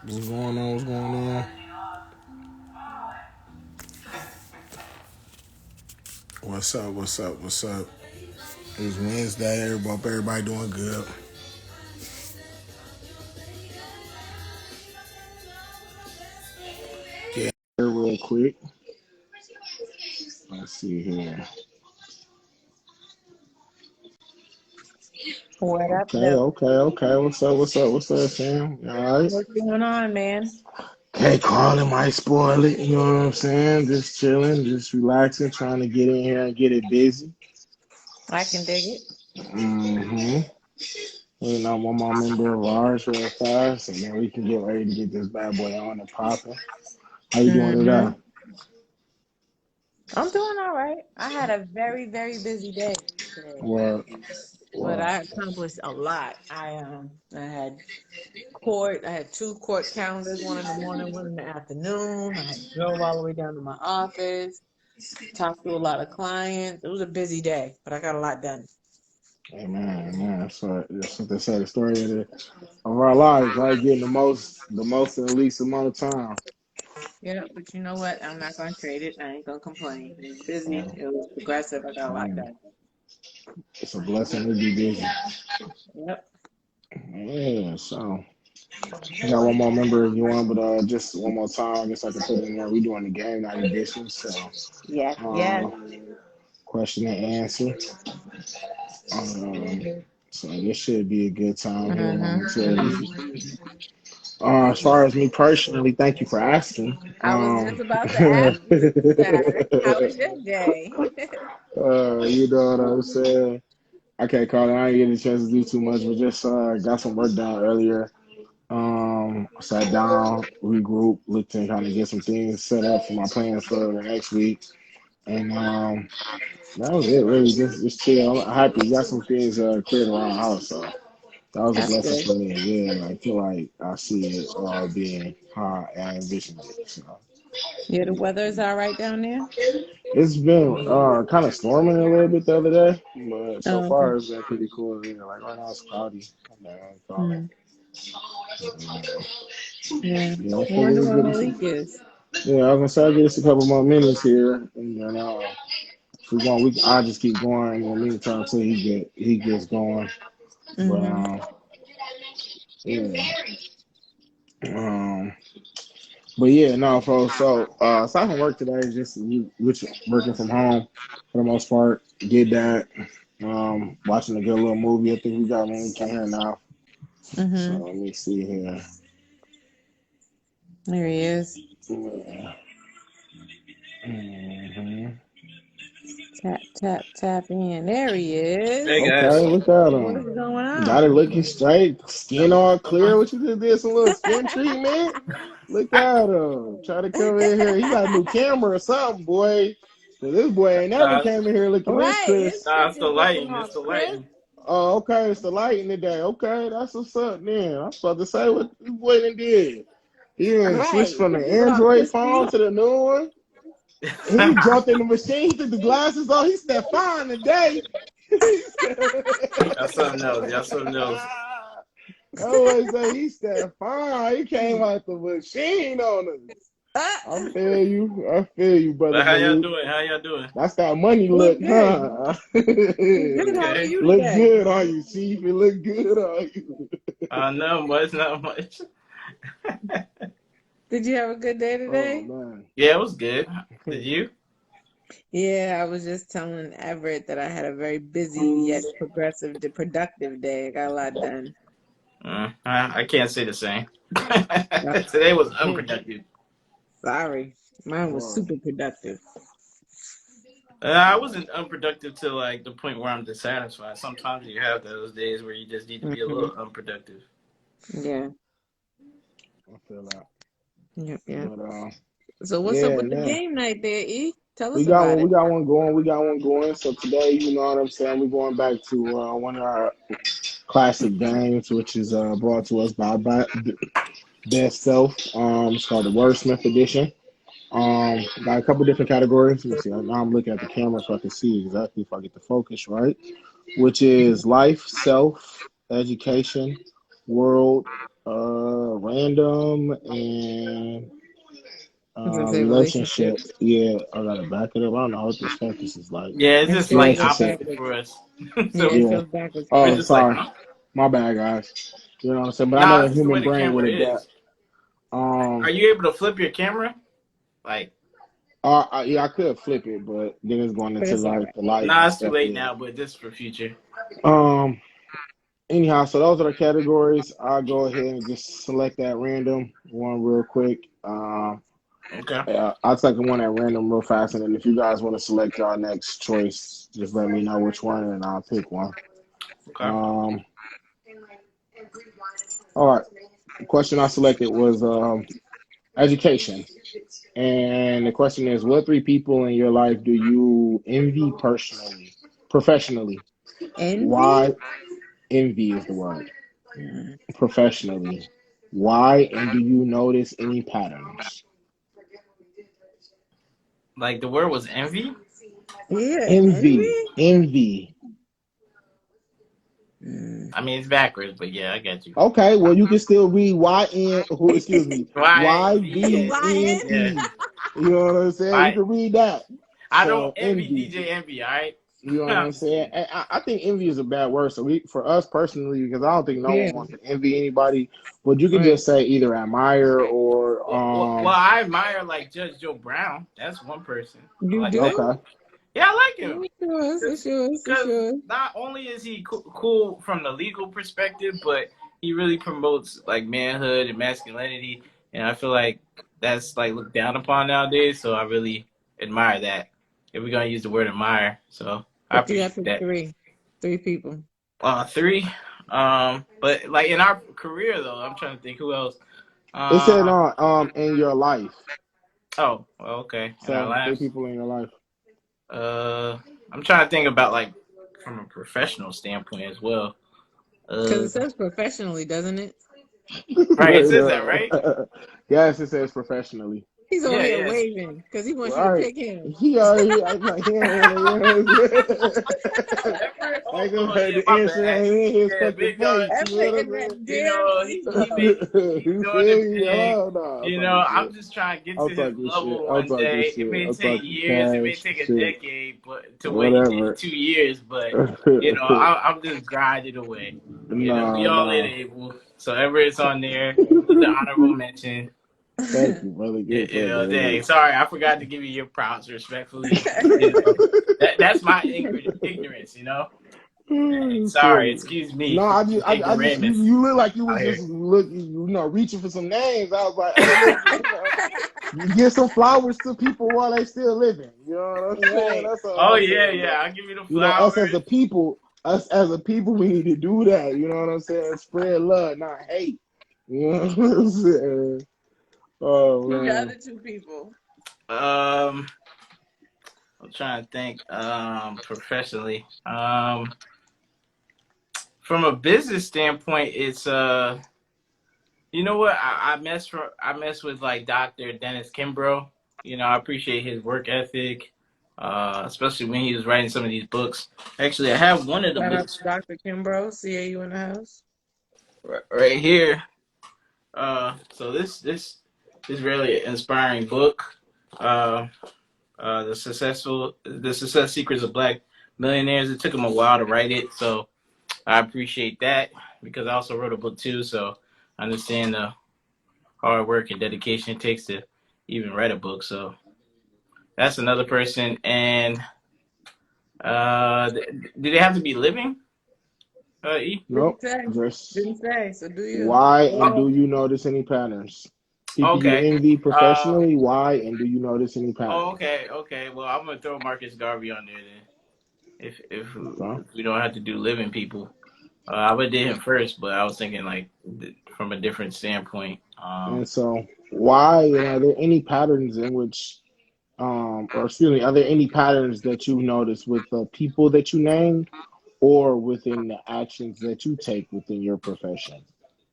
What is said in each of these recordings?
What's going on? What's going on? What's up? What's up? What's up? It's Wednesday. Everybody doing good. Yeah, real quick. Let's see here. What up, Okay, though? okay, okay. What's up? What's up? What's up, Sam? You all right? What's going on, man? Okay, Carlin might spoil it. You know what I'm saying? Just chilling, just relaxing, trying to get in here and get it busy. I can dig it. Mm-hmm. You know, one more member of ours real fast, and then we can get ready to get this bad boy on and popping. How you doing Mm-hmm. today? I'm doing all right. I had a very, very busy day today, Well, but well, I accomplished a lot. I had court. I had two court calendars, one in the morning, one in the afternoon. I had drove all the way down to my office, talked to a lot of clients. It was a busy day, but I got a lot done. hey man. That's what they say. The story of our lives, right? Getting the most in the least amount of time. Yeah, but you know what? I'm not gonna trade it. I ain't gonna complain. It was busy. Uh, It was progressive. I got a lot man, done. it's a blessing to be busy. Yep. Yeah. So I got one more member if you want, but just one more time. I guess I can put it in there. We doing the game night edition. So Yes. Yes. uh, question and answer. Um, so this should be a good time here momentarily. As far as me personally, thank you for asking. I was just about to ask you, sir, how was your day? You know what I'm saying? Okay, Carly, I didn't get a chance to do too much, but just got some work done earlier. Sat down, regroup, looked and kind of get some things set up for my plans for the next week, and that was it. Really, just chill. I'm happy. Got some things cleared around the house, so that was a That's blessing good. for me. Yeah, and I feel like I see it all being how I envisioned it. So. Yeah, the weather is all right down there. It's been kind of storming a little bit the other day, but so Oh, okay. far it's been pretty cool. Yeah, like right now it's cloudy. Hmm. Yeah, Yeah. yeah, I wonder hopefully where we get Malik it. is. Yeah, I was gonna say I'll get us a couple more minutes here, and then if we want, I just keep going in the meantime until he gets going. But Hmm. yeah, um, but yeah, no, folks. So aside from work today, just which working from home for the most part. Did that. Watching a good little movie. I think we got one we can hear now. So Hmm. let me see here. There he is. Yeah. hmm Tap, tap, tap in. There he is. Hey Okay, guys. look at What is him. going Got it on? looking straight, skin all clear. What you just did? Some little skin treatment. Look at him. Try to come in here. He got a new camera or something, boy. 'Cause this boy ain't never Nah, came in here looking this Right. His crisp. it's the picture's looking lighting. all It's the crisp. lighting. Oh, okay. It's the lighting today. Okay, that's what's up then. I was about to say what this boy done did. He done Right. switched His from the picture's all Android phone crispy. to the new one. He jumped in the machine. He took the glasses off. He said, "Fine today." That's something else. That's something else. I always say he said, "Fine." He came out the machine on us. I Uh, feel you. I feel you, brother But how y'all Malik. doing? How y'all doing? That's that money Look look, good. huh? Look good. How are Okay. you Look today? good on you, Chief. It look good on you. Not much. Not much. Did you have a good day Oh today? man. Yeah, it was good. Did you? Yeah, I was just telling Everett that I had a very busy yet progressive, productive day. I got a lot done. I can't say the same. Yep. Today was unproductive. Sorry, mine was Well, super productive. I wasn't unproductive to like the point where I'm dissatisfied. Sometimes you have those days where you just need to be a Hmm. little unproductive. Yeah. I feel that. Yep. Yep. But So what's up yeah, with the man. game night there, E? Tell We us got about one. We it. got one going. We got one going. So today, you know what I'm saying. We're going back to one of our classic games, which is brought to us by Best Self. It's called the Wordsmith Edition. Got a couple different categories. Let me see. Now I'm looking at the camera so I can see exactly if I get the focus right. Which is life, self, education, world, random, and To say relationship. relationship. Yeah, I gotta back it up. I don't know what this focus is like. Yeah, it's It just feels like Relationship. opposite backwards. for us. Yeah, So it Yeah. feels backwards for we're Oh, you. just like, sorry. huh? My bad, guys. You know what I'm saying? But I know Nah, the this is the way human the brain would camera adapt. is. Are Um, you able to flip your camera? Like, yeah, I could flip it, but then it's going But into it's all like right. the light nah, and it's too stuff. late Yeah. now, but this for future. Um. Anyhow, so those are the categories. I'll go ahead and just select that random one real quick. Okay. Yeah, I'll take the one at random real fast, and then if you guys want to select your next choice, just let me know which one, and I'll pick one. Okay. Um, all right. The question I selected was education, and the question is, what three people in your life do you envy personally, professionally? Envy? Why envy is the word. Mm. Professionally, why, and do you notice any patterns? Like the word was envy. Yeah, Envy, envy? envy. Mm. I mean, it's backwards, but yeah, I got you. Okay, well you can still read excuse me, Why envy? YN? Yeah. YVNE. You know what I'm saying? You Why? can read that. I don't So envy envy. DJ Envy. All right. You know what I'm I'm just saying? kidding. And I think envy is a bad word. So for us personally, because I don't think no Yeah, one wants to envy anybody, but you could right. just say either admire or Well, I admire like Judge Joe Brown. That's one person. I You like that. do? okay. Yeah, I like him. It's yours, it's yours, it's Because yours. not only is he cool from the legal perspective, but he really promotes like manhood and masculinity, and I feel like that's like looked down upon nowadays. So I really admire that. If we're gonna use the word admire, so I But you got appreciate to pick that. three people. Three. But like in our career though, I'm trying to think who else. It said Uh in your life. oh, well, okay. In our So three lives. people in your life. Uh, I'm trying to think about like from a professional standpoint as well. Because Uh, it says professionally, doesn't it? right. It says that, right? Yes, it says professionally. He's over Yeah, here yes. waving because he wants you to Right. pick him. He already, I like, he don't want to, you know what I'm saying? Everett? Like, Oh yeah, the my answer bad. ain't in his Yeah, fucking big dog. face, you know Everett what in that You damn know, email. he's I'm saying? You doing his feel me? thing. Oh, no, I'm You talking know, shit. I'm just trying to get I'm to his talking shit. level I'm one talking day. It shit. may I'm take talking years. It may cash, take a shit, decade, but to what he did in whatever. 2 years. But I'm just grinding away. We No, all in no. able. So Everett's on there. He's an honorable mention. Thank you, brother. Good brother. Dang, sorry, I forgot to give you your props respectfully. That's my ignorance. Hey, sorry, Silly. excuse me No, for being I just, ignoramus you look like you out was here. just reaching for some names. I was like, hey, listen, you give some flowers to people while they still living. You know what I'm saying? Right. That's all Oh I'm yeah, saying, bro. yeah, I'll give you the Us as a flowers. people, we need to do that. You know what I'm saying? Spread love, not hate. You know what I'm saying? Oh Who the man. other two people? Um, I'm trying to think. Professionally. From a business standpoint, it's you know what? I mess with like Dr. Dennis Kimbrough. I appreciate his work ethic, especially when he was writing some of these books. Actually, I have one of the Shout out books to Dr. Kimbrough. CAU in the house. right here. So this really inspiring book. Uh, the success secrets of Black millionaires. It took him a while to write it, so I appreciate that because I also wrote a book too. So I understand the hard work and dedication it takes to even write a book. So that's another person. And do they have to be living? E? Nope. Didn't say. Just Didn't say. So do you? why, and Oh, do you notice any patterns? People you okay. envy Uh, professionally, why, and do you notice any oh, patterns? okay, okay. Well, I'm gonna throw Marcus Garvey on there then. Okay. If we don't have to do living people, I would did him first, but I was thinking like from a different standpoint. And so, why, and are there any patterns in which, or excuse me, are there any patterns that you notice with the people that you named, or within the actions that you take within your profession?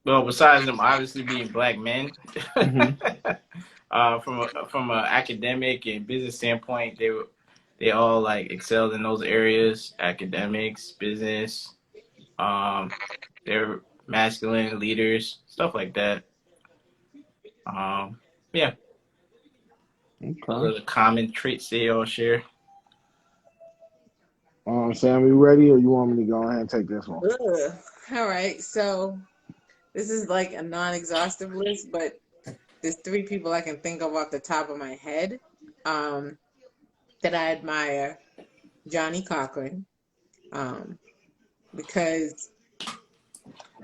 Well, besides them obviously being black men, Hmm. from a academic and business standpoint, they all like excelled in those areas: academics, business. Um, they're masculine leaders, stuff like that. Yeah, those Okay. are the common traits they all share. Sam, you ready, or you want me to go ahead and take this one? Ugh. All right, so this is like a non-exhaustive list, but there's three people I can think of off the top of my head um, that I admire. Johnny Cochran, because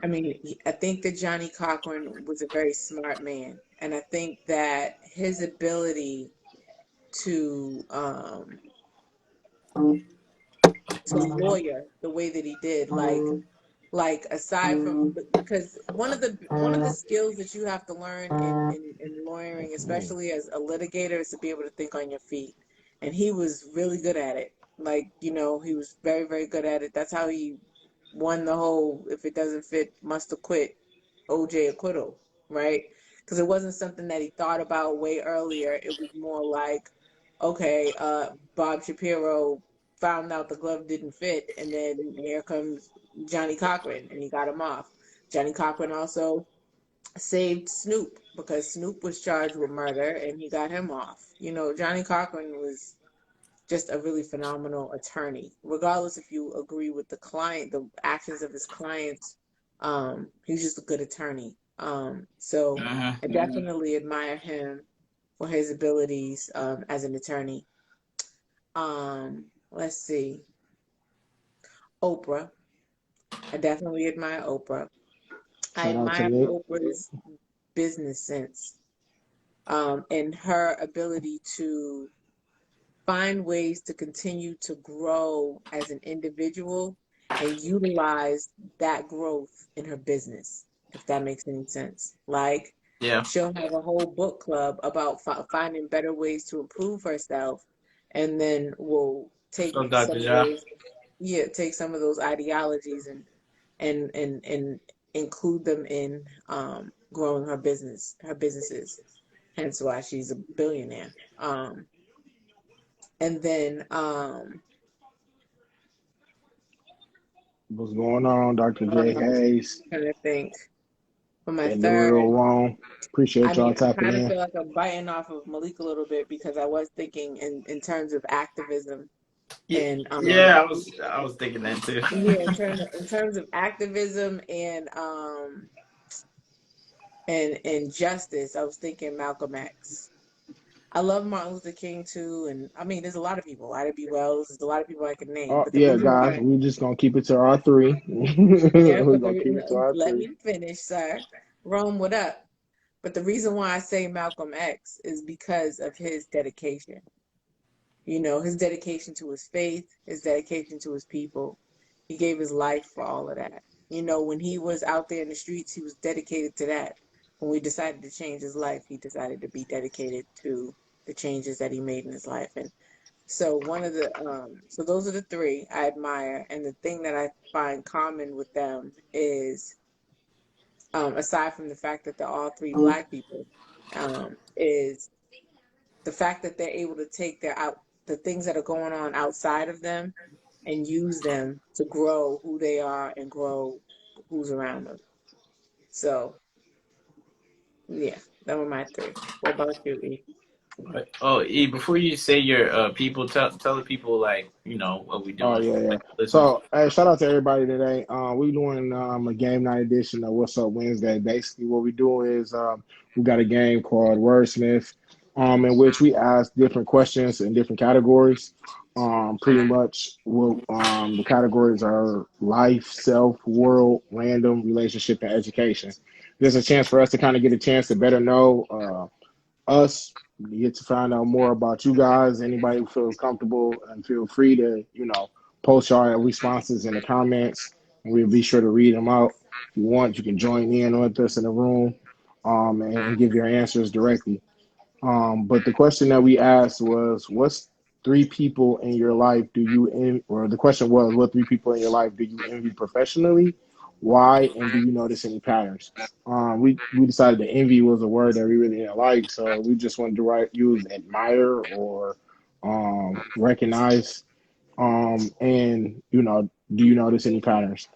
I mean, I think that Johnny Cochran was a very smart man, and I think that his ability to lawyer the way that he did, like aside from because one of the skills that you have to learn in lawyering, especially as a litigator, is to be able to think on your feet. And he was really good at it. Like, he was very, very good at it. That's how he won the whole if it doesn't fit, must acquit OJ acquittal, right? Because it wasn't something that he thought about way earlier. It was more like, okay, Bob Shapiro found out the glove didn't fit, and then here comes Johnny Cochran, and he got him off. Johnny Cochran also saved Snoop because Snoop was charged with murder, and he got him off. Johnny Cochran was just a really phenomenal attorney, regardless if you agree with the actions of his clients. He's just a good attorney. So I definitely admire him for his abilities as an attorney. Let's see. Oprah. I definitely admire Oprah. I Shout out to admire Nick. Oprah's business sense, and her ability to find ways to continue to grow as an individual and utilize that growth in her business, if that makes any sense. Like, Yeah. she'll have a whole book club about finding better ways to improve herself, and then we'll take So some Dr. of Ja. those, yeah, take some of those ideologies and include them in growing her businesses. Hence why she's a billionaire. And then What's going on, Dr. J. Hayes trying to think for my in the real third. room? Appreciate I y'all mean, I tapping kind of in. feel like I'm biting off of Malik a little bit because I was thinking in terms of activism Yeah, and yeah, I was thinking that too. yeah, in terms of activism and justice. I was thinking Malcolm X. I love Martin Luther King too, and I mean, there's a lot of people. Ida B. Wells. There's a lot of people I can name, Oh but the yeah, reason guys, why, we just gonna keep it to our three. yeah, We're but gonna keep it to our let three. me finish, sir. Rome, what up? But the reason why I say Malcolm X is because of his dedication. His dedication to his faith, his dedication to his people. He gave his life for all of that. When he was out there in the streets, he was dedicated to that. When we decided to change his life, he decided to be dedicated to the changes that he made in his life. And so so those are the three I admire. And the thing that I find common with them is, aside from the fact that they're all three Black people, is the fact that they're able to take the things that are going on outside of them and use them to grow who they are and grow who's around them. So yeah, that were my three. What about you, E? Oh, E, before you say your people, tell the people like what we Oh doing, yeah, yeah. like listeners. So hey, shout out to everybody today. We doing a game night edition of What's Up Wednesday. Basically, what we do is we got a game called Wordsmith, in which we ask different questions in different categories. Pretty much, what the categories are: life, self, world, random, relationship, and education. There's a chance for us to kind of get a chance to better know us. You get to find out more about you guys. Anybody who feels comfortable, and feel free to, post your responses in the comments, and we'll be sure to read them out. If you want, you can join in with us in the room, and give your answers directly. But the question that we asked was, what's three people in your life do you or the question was, what three people in your life do you envy professionally? Why? And do you notice any patterns? We decided that envy was a word that we really didn't like, so we just wanted to use admire or recognize. And do you notice any patterns?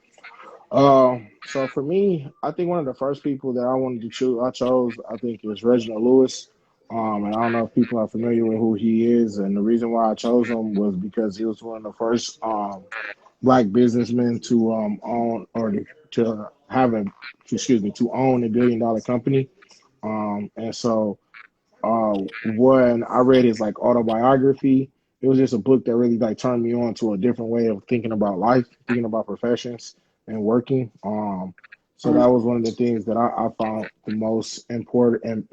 So for me, I think one of the first people that I wanted to choose, I chose, I think is Reginald Lewis. And I don't know if people are familiar with who he is. And the reason why I chose him was because he was one of the first black businessmen to own or to have a, excuse me, to own $1 billion company. And so when I read his like autobiography, it was just a book that really like turned me on to a different way of thinking about life, thinking about professions and working. So that was one of the things that I found the most important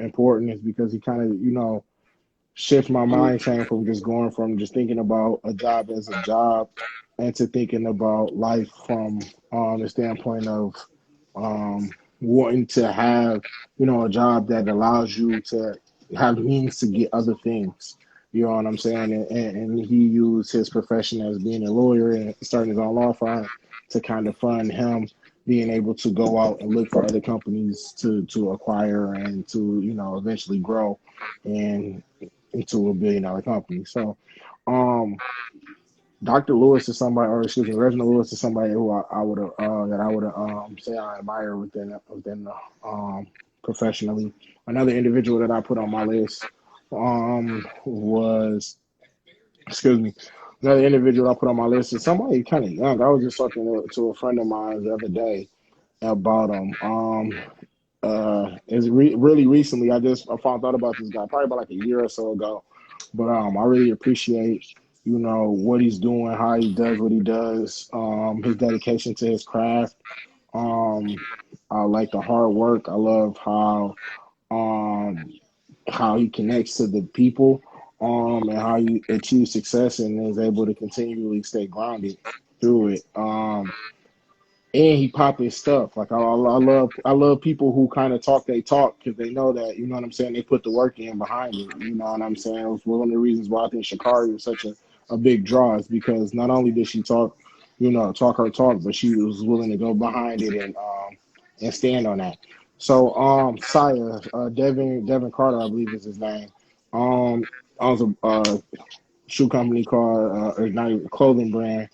is because he kind of, shift my mind chain from just going from just thinking about a job as a job and to thinking about life from the standpoint of wanting to have, a job that allows you to have means to get other things. You know what I'm saying? And he used his profession as being a lawyer and starting his own law firm to kind of fund him being able to go out and look for other companies to acquire and to, eventually grow and into $1 billion company. So, um, Dr. Lewis is somebody, or excuse me, Reginald Lewis is somebody who I would have that I would say I admire within professionally. Another individual that I put on my list was, excuse me, another individual I put on my list is somebody kind of young. I was just talking to a friend of mine the other day about him. Really recently. I found out about this guy probably about like a year or so ago, but I really appreciate what he's doing, how he does what he does, his dedication to his craft. Um, I like the hard work. I love um how he connects to the people, and how he achieves success and is able to continually stay grounded through it. And he pop his stuff. Like I love people who kind of talk they talk because they know that what I'm saying. They put the work in behind it. You know what I'm saying. It was one of the reasons why I think Shakari was such a big draw is because not only did she talk, talk her talk, but she was willing to go behind it and stand on that. So Saya Devin Carter, I believe is his name. Owns a shoe company called or not even a clothing brand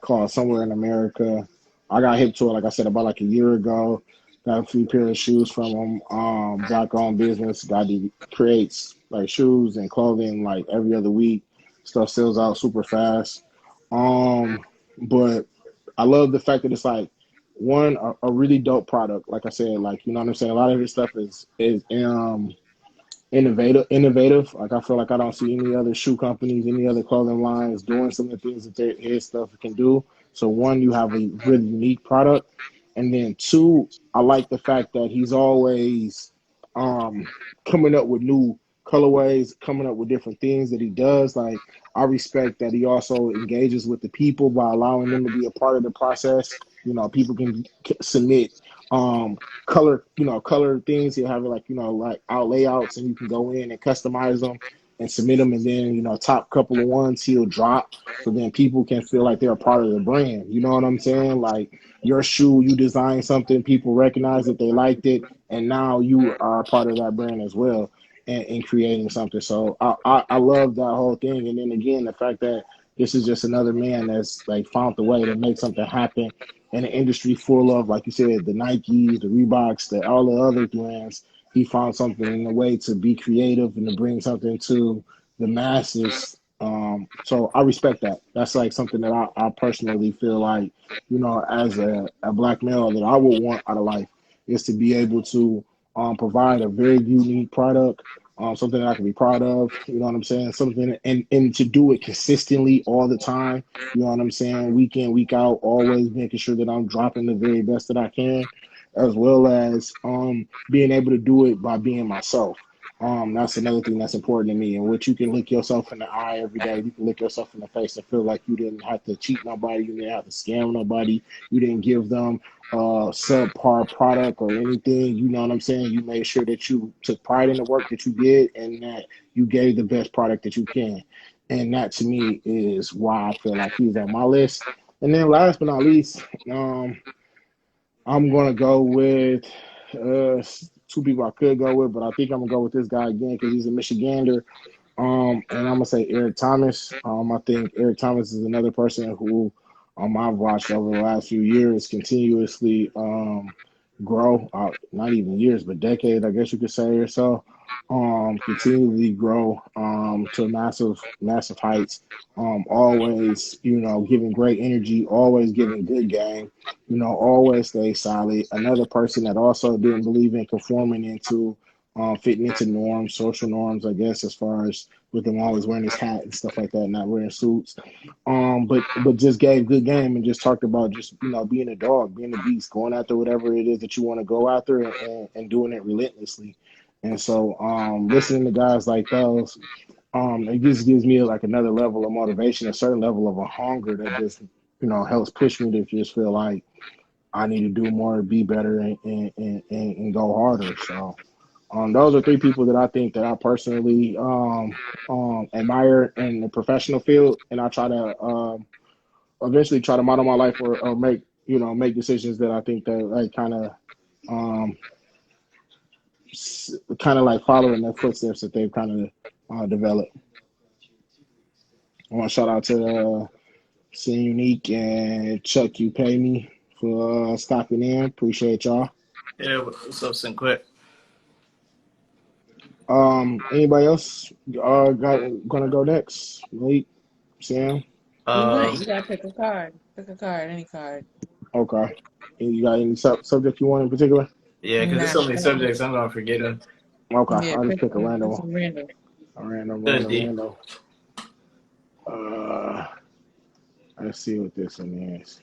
called Somewhere in America. I got hip to it, like I said, about like a year ago. Got a few pair of shoes from him. Black owned business. Got he creates like shoes and clothing like every other week. Stuff sells out super fast. Um, but I love the fact that it's like one a really dope product. Like I said, like what I'm saying. A lot of his stuff is innovative. Like I feel like I don't see any other shoe companies, any other clothing lines doing some of the things that his stuff can do. So one, you have a really unique product, and then two, I like the fact that he's always um, coming up with new colorways, coming up with different things that he does. Like I respect that he also engages with the people by allowing them to be a part of the process. People can submit color things. He'll have like like out layouts, and you can go in and customize them and submit them, and then top couple of ones he'll drop, so then people can feel like they're a part of the brand. You know what I'm saying? Like your shoe, you design something, people recognize that they liked it, and now you are a part of that brand as well, and creating something. So I love that whole thing, and then again the fact that this is just another man that's like found the way to make something happen in an industry full of, like you said, the Nikes, the Reeboks, all the other brands. He found something in a way to be creative and to bring something to the masses. So I respect that. That's like something that I personally feel like, as a black male that I would want out of life is to be able to provide a very unique product, something that I can be proud of. You know what I'm saying? Something and to do it consistently all the time. You know what I'm saying? Week in, week out, always making sure that I'm dropping the very best that I can, as well as being able to do it by being myself. That's another thing that's important to me, in which you can look yourself in the eye every day. You can look yourself in the face and feel like you didn't have to cheat nobody, you didn't have to scam nobody, you didn't give them subpar product or anything. You know what I'm saying? You made sure that you took pride in the work that you did and that you gave the best product that you can. And that to me is why I feel like he's on my list. And then last but not least, I'm gonna go with two people I could go with, but I think I'm gonna go with this guy again because he's a Michigander. And I'm gonna say Eric Thomas. I think Eric Thomas is another person who I've watched over the last few years continuously grow, not even years, but decades, I guess you could say, or so. Continually grow to massive heights. Always, giving great energy, always giving good game, always stay solid. Another person that also didn't believe in conforming into fitting into norms, social norms, I guess, as far as with him always wearing his hat and stuff like that, not wearing suits. But just gave good game and just talked about just being a dog, being a beast, going after whatever it is that you want to go after and doing it relentlessly. And so listening to guys like those, it just gives me like another level of motivation, a certain level of a hunger that just helps push me to just feel like I need to do more, be better, and go harder. So those are three people that I think that I personally admire in the professional field, and I try to eventually try to model my life or make make decisions that I think that like um, kind of like following their footsteps that they've kind of developed. I want to shout out to Sin Unique and Chuck You Pay Me for stopping in. Appreciate y'all. Yeah, what's up, Sinclair? Anybody else gonna go next? Malik, Sam. You Um, went. You gotta pick a card. Pick a card. Any card. Okay. You got any subject you want in particular? yeah, because there's Nah. so many subjects I'm gonna forget them. Okay, Yeah. I'll just Pick pick a one. random Pick one. some random. A random, Good random, D. random. Uh, let's see what this one is.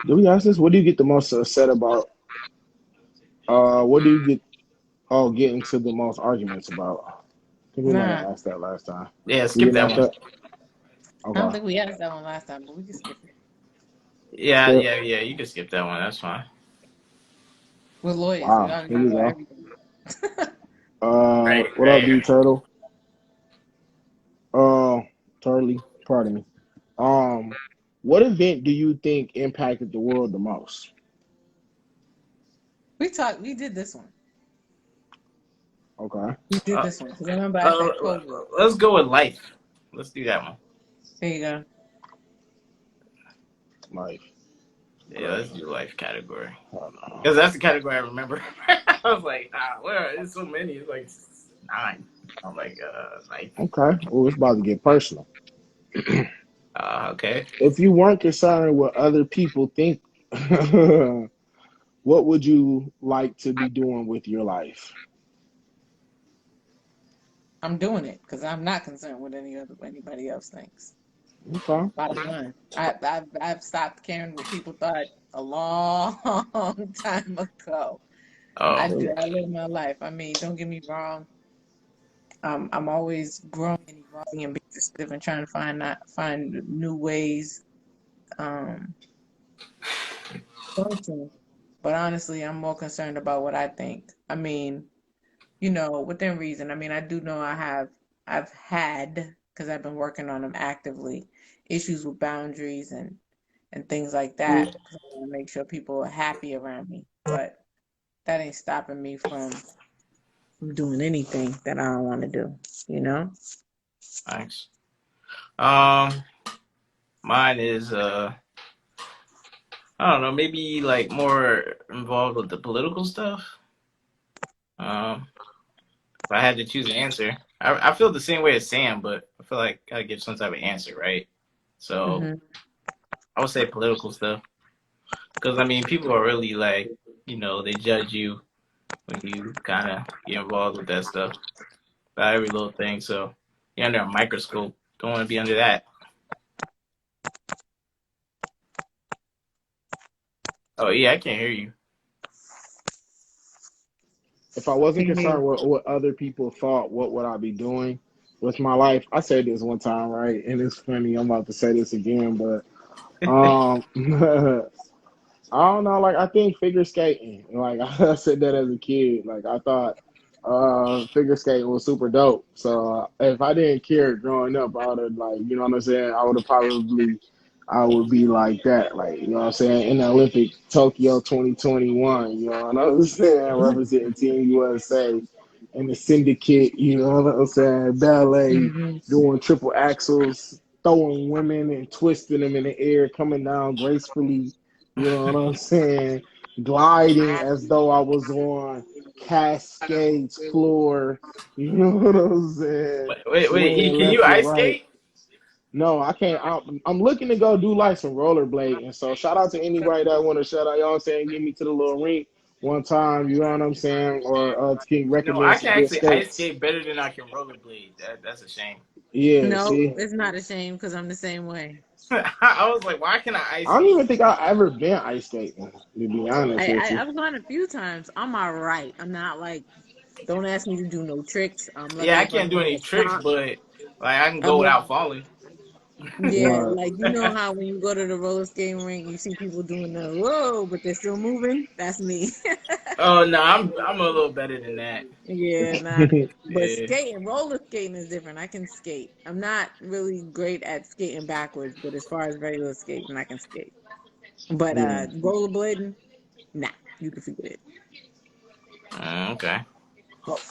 Do we ask this? What do you get the most upset about? What do you get? Oh, get into the most arguments about? I think we might have Nah. asked that last time. Yeah, We skip didn't that ask one. that. I don't Okay. think we asked that one last time, but we can skip it. Yeah, Skip. yeah, yeah. You can skip that one. That's fine. We're lawyers. We Wow. gotta Here know we about go. everything. Right, What up, D right. Turtle? Uh, Turley. Pardon me. Um, what event do you think impacted the world the most? We did this one. Okay. We did Uh, this one. Because I remember I said COVID. let's go with life. Let's do that one. There you go. Life. Yeah, let's do life category. Hold on. Because that's the category I remember. I was like, where? There's so many. It's like 9. I'm like, life. Okay. Well, it's about to get personal. Okay. If you weren't concerned what other people think, what would you like to be doing with your life? I'm doing it because I'm not concerned with anybody else thinks. Okay. Bottom line, I've stopped caring what people thought a long time ago. I Oh, live my life. I mean, don't get me wrong. I'm always growing and evolving and being creative and trying to find new ways function. But honestly, I'm more concerned about what I think. I mean, within reason. I mean, I do know I've had, because I've been working on them actively, issues with boundaries and things like that. 'Cause I want to make sure people are happy around me. But that ain't stopping me from doing anything that I don't want to do, you know? thanks. Um, mine is I don't know, maybe like more involved with the political stuff. Um, if I had to choose an answer, I feel the same way as Sam, but I feel like I gotta give some type of answer, right? So Hmm. I would say political stuff, because I mean, people are really like, they judge you when you kind of get involved with that stuff, about every little thing. So you're under a microscope. Don't want to be under that. Oh yeah, I can't hear you. If I wasn't Mhm. concerned with what other people thought, what would I be doing with my life? I said this one time, right? And it's funny. I'm about to say this again, but I don't know. Like I think figure skating. Like I said that as a kid. Like I thought figure skating was super dope. So if I didn't care growing up, I would have like you know what I'm saying. I would be like that. Like you know what I'm saying in the Olympic Tokyo 2021. You know what I'm saying representing Team USA. and the syndicate, you know what I'm saying? Ballet, Hmm. doing triple axels, throwing women and twisting them in the air, coming down gracefully, you know what I'm saying? Gliding as though I was on Cascades floor, you know what I'm saying? Wait, E, Swinging can you left and ice right. skate? No, I can't. I'm looking to go do like some rollerblading. So shout out to anybody that want to shout out. You know what I'm saying? Get me to the little rink one time. You know what I'm saying? Or can No, recommend I some can good actually ice skates. skate better than I can rollerblade. That's a shame. Yeah. No, See, it's not a shame because I'm the same way. I was like, why can I ice I don't skate? even think I ever been ice skating. To be honest I, with I you. I've gone a few times. I'm all right. I'm not like. Don't ask me to do no tricks. I'm Yeah, lucky I if I can't do know how any to tricks, stop. but like I can go I'm a, without falling. yeah, Right. like you know how when you go to the roller skating rink, you see people doing the whoa, but they're still moving. That's me. Oh no, I'm a little better than that. Yeah, nah. But Yeah. skating, roller skating is different. I can skate. I'm not really great at skating backwards, but as far as regular skating, I can skate. But Yeah. rollerblading, nah, you can forget it. Okay.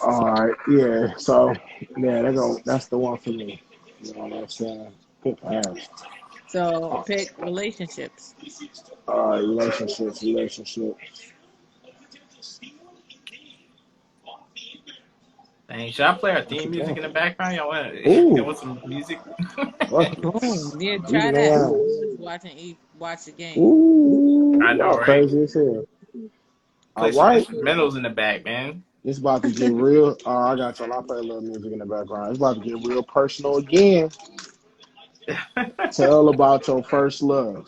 All right. Yeah. So yeah, that's the one for me. You know what I'm saying? Good parents. So pick relationships. Relationships. Dang, should I play our What you theme music in the think? background? Y'all Ooh. want some music? What? Oh, yeah, try Even that. yeah. While we was watch the game. I Ooh, know, y'all right? crazy as hell. All Play some right. instrumentals in the back, man. It's about to get real. I got y'all. I play a little music in the background. It's about to get real personal again. Tell about your first love.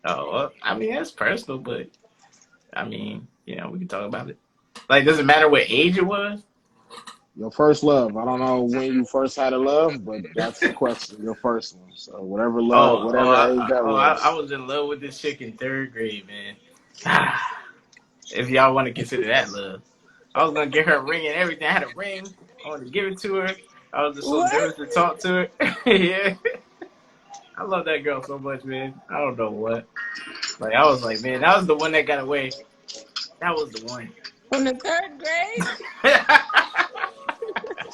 Oh, well, I mean that's personal, but I mean, we can talk about it. Like, does it matter what age it was? Your first love. I don't know when you first had a love, but that's the question. Your first one. So whatever love, whatever age that I was. was in love with this chick in third grade, man. If y'all want to consider that love, I was gonna get her a ring and everything. I had a ring. I wanted to give it to her. I was just so What? nervous to talk to her. Yeah, I love that girl so much, man. I don't know what. Like, I was like, man, that was the one that got away. That was the one. From the third grade? That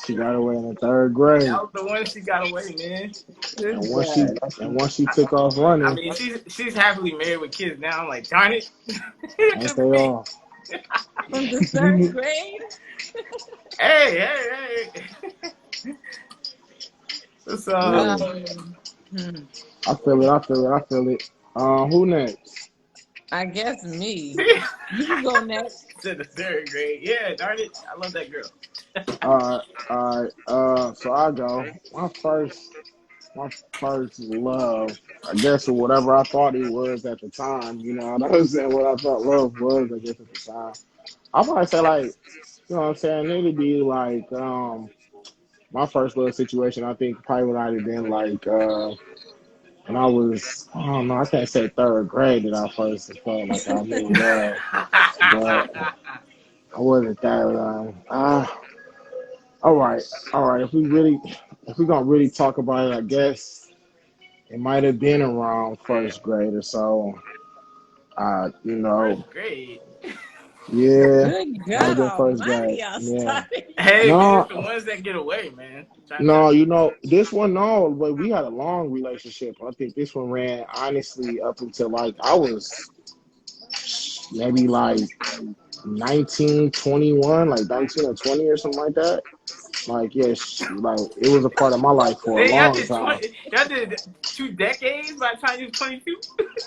She got away in the third grade, was the one she got away, man. This and guy. once she took off I running, mean, she's happily married with kids now. I'm like, darn it, ain't good they for me. all? From the third grade? Hey. Yeah, So Hmm. I feel it. I feel it. I feel it. Who next? I guess me. You can go next. to the third grade. Yeah, darn it, I love that girl. All right. So I go. My first love, I guess, or whatever I thought it was at the time. You know, I was saying what I thought love was, I guess, at the time. I might say like, you know what I'm saying? It'd be like, my first love situation. I think probably would have been like, when I was, I don't know, I can't say third grade that I first felt like I knew love, but I wasn't that. All right, all right. If we gonna really talk about it, I guess it might have been around first grade or so. You know, First grade. yeah, Good might have God been first Almighty! grade. Y'all Yeah, started Hey young. man, it's no, the ones that get away, man. I'm trying to tell no, you. you know this one. No, but we had a long relationship. I think this one ran honestly up until like I was maybe like 19, 21, like 19 or 20 or something like that. Like, yes, like it was a part of my life for a Hey, y'all long did time. 20. Y'all did 2 decades by the time you was 22.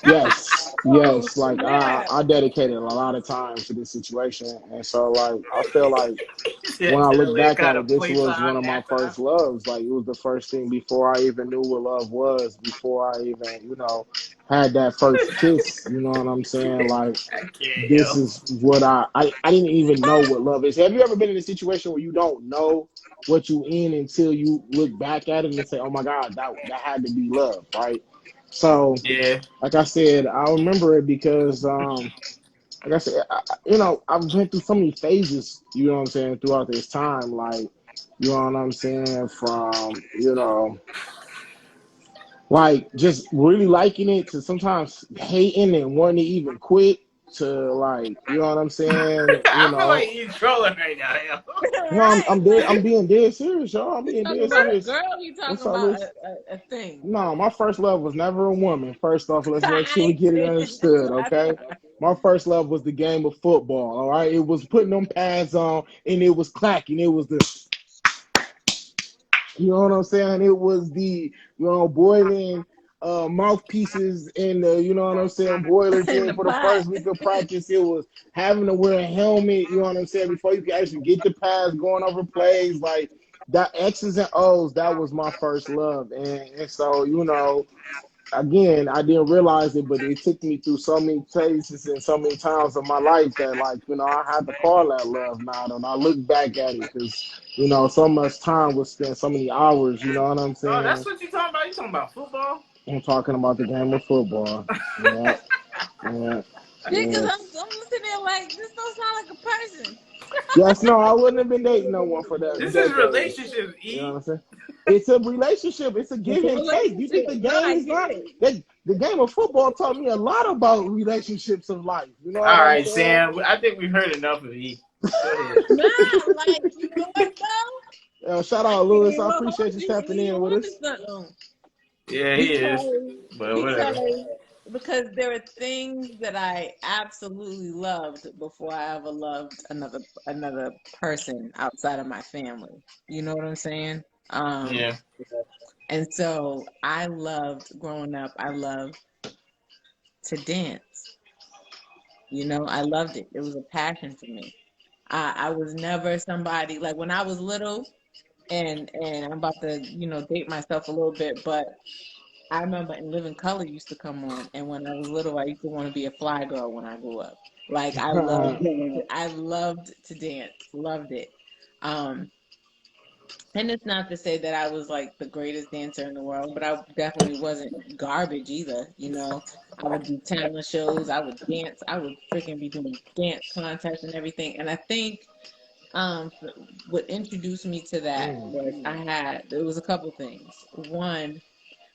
Yes, Oh yes. Like snap! I dedicated a lot of time to this situation, and so like I feel like Yeah, when I look Taylor back at kind it, of this play was time, one of my halftime. first loves. Like it was the first thing before I even knew what love was, before I even, had that first kiss. You know what I'm saying? Like I can't, this yo. is what I didn't even know what love is. Have you ever been in a situation where you don't know what you in until you look back at it and say, "Oh my God, that had to be love," right? So, Yeah. like I said, I remember it because, like I said, I've been through so many phases. You know what I'm saying throughout this time, like, you know what I'm saying, from like just really liking it to sometimes hating and wanting to even quit. to like, you know what I'm saying? You I feel like know, he's trolling right now, yo. no, Right, I'm like being dead serious, y'all. I'm you being talking dead about a serious. girl, you talking What's all about this? a thing. No, my first love was never a woman. First off, let's make sure I we ain't get it saying that's understood, what I okay? thought. My first love was the game of football, all right? It was putting them pads on and it was clacking. It was the, you know what I'm saying? It was the, boiling mouthpieces in the, you know what I'm saying, boiler In thing the for the pot. first week of practice. It was having to wear a helmet, you know what I'm saying, before you could actually get the pads going over plays. Like that X's and O's, that was my first love. And so, again, I didn't realize it, but it took me through so many phases and so many times of my life that, like, I had to call that love now. And I look back at it because, so much time was spent, so many hours, you know what I'm Oh, that's saying? what you talking about? You talking about football? I'm talking about the game of football. Yeah, yeah, Yeah, because yeah. I'm sitting there like, this don't sound like a person. Yes, no, I wouldn't have been dating no one for that This is decades. relationships, You know what E. I'm saying? It's a relationship. It's a It's give a and take. You think relationship. the No, game I is get not? it. The game of football taught me a lot about relationships of life. You know what All I'm right, saying? Sam. I think we've heard enough of E. Go ahead. Nah, like, you know what, though? Shout I out, can't Lewis. even I hold appreciate you you. tapping You in with on to us. something. Yeah, he is. Because But because whatever. because there are things that I absolutely loved before I ever loved another person outside of my family. You know what I'm saying? Um, Yeah. and so I loved growing up. I loved to dance. I loved it. It was a passion for me. I was never somebody like when I was little, and I'm about to date myself a little bit, but I remember In Living Color used to come on, and when I was little, I used to want to be a fly girl when I grew up. Like I loved to dance, loved it. Um, and it's not to say that I was like the greatest dancer in the world, but I definitely wasn't garbage either. I would do talent shows, I would dance, I would freaking be doing dance contests and everything. And I think um, what introduced me to that was there was a couple things. One,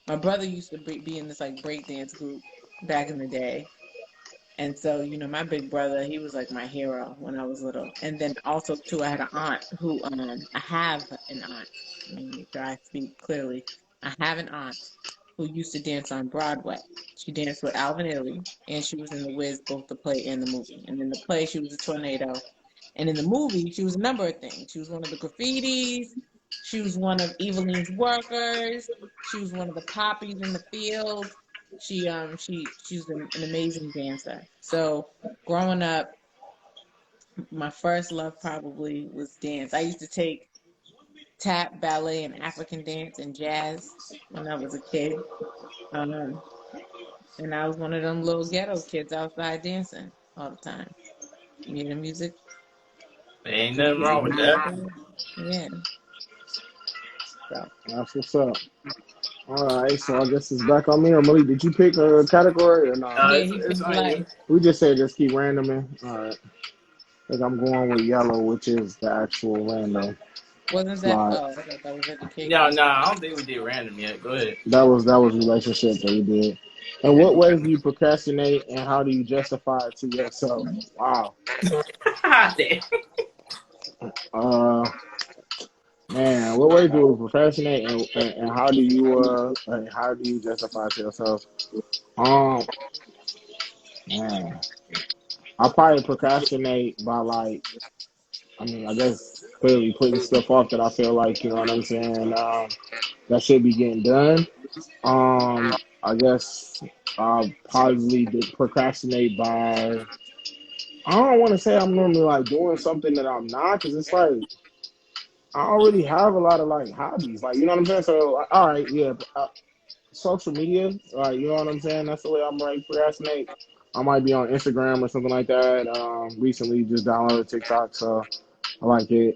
my brother used to be in this like break dance group back in the day. And so, my big brother, he was like my hero when I was little. And then also too, I had an aunt I have an aunt. Let me make sure I speak clearly. I have an aunt who used to dance on Broadway. She danced with Alvin Ailey, and she was in The Wiz, both the play and the movie. And in the play, she was a tornado. And in the movie, she was a number of things. She was one of the graffitis. She was one of Eveline's workers. She was one of the poppies in the field. She's an amazing dancer. So growing up, my first love probably was dance. I used to take tap, ballet, and African dance and jazz when I was a kid. Um, and I was one of them little ghetto kids outside dancing all the time. The music. There ain't nothing wrong with that. Yeah. So That's what's up. All right, so I guess it's back on me. Or Malik, did you pick a category or no? yeah, he It's picked on life. you. We just say just keep randoming. All right. I think I'm going with yellow, which is the actual random Wasn't that? slide. Oh, I thought that was No, education. no, I don't think we did random yet. Go ahead. That was relationship that we did. In what ways do you procrastinate, and how do you justify it to yourself? Wow. Damn. Uh, Man, what ways do you procrastinate, and how do you justify it to yourself? Um, Man, I probably procrastinate by like, I mean, I guess clearly putting stuff off that I feel like, you know what I'm saying, that should be getting done. I guess I'll probably procrastinate by, I don't want to say I'm normally like doing something that I'm not, because it's like, I don't really have a lot of like hobbies, like, you know what I'm saying? So, all right, yeah, social media, like, you know what I'm saying? That's the way I'm like procrastinate. I might be on Instagram or something like that. Recently just downloaded TikTok, so I like it.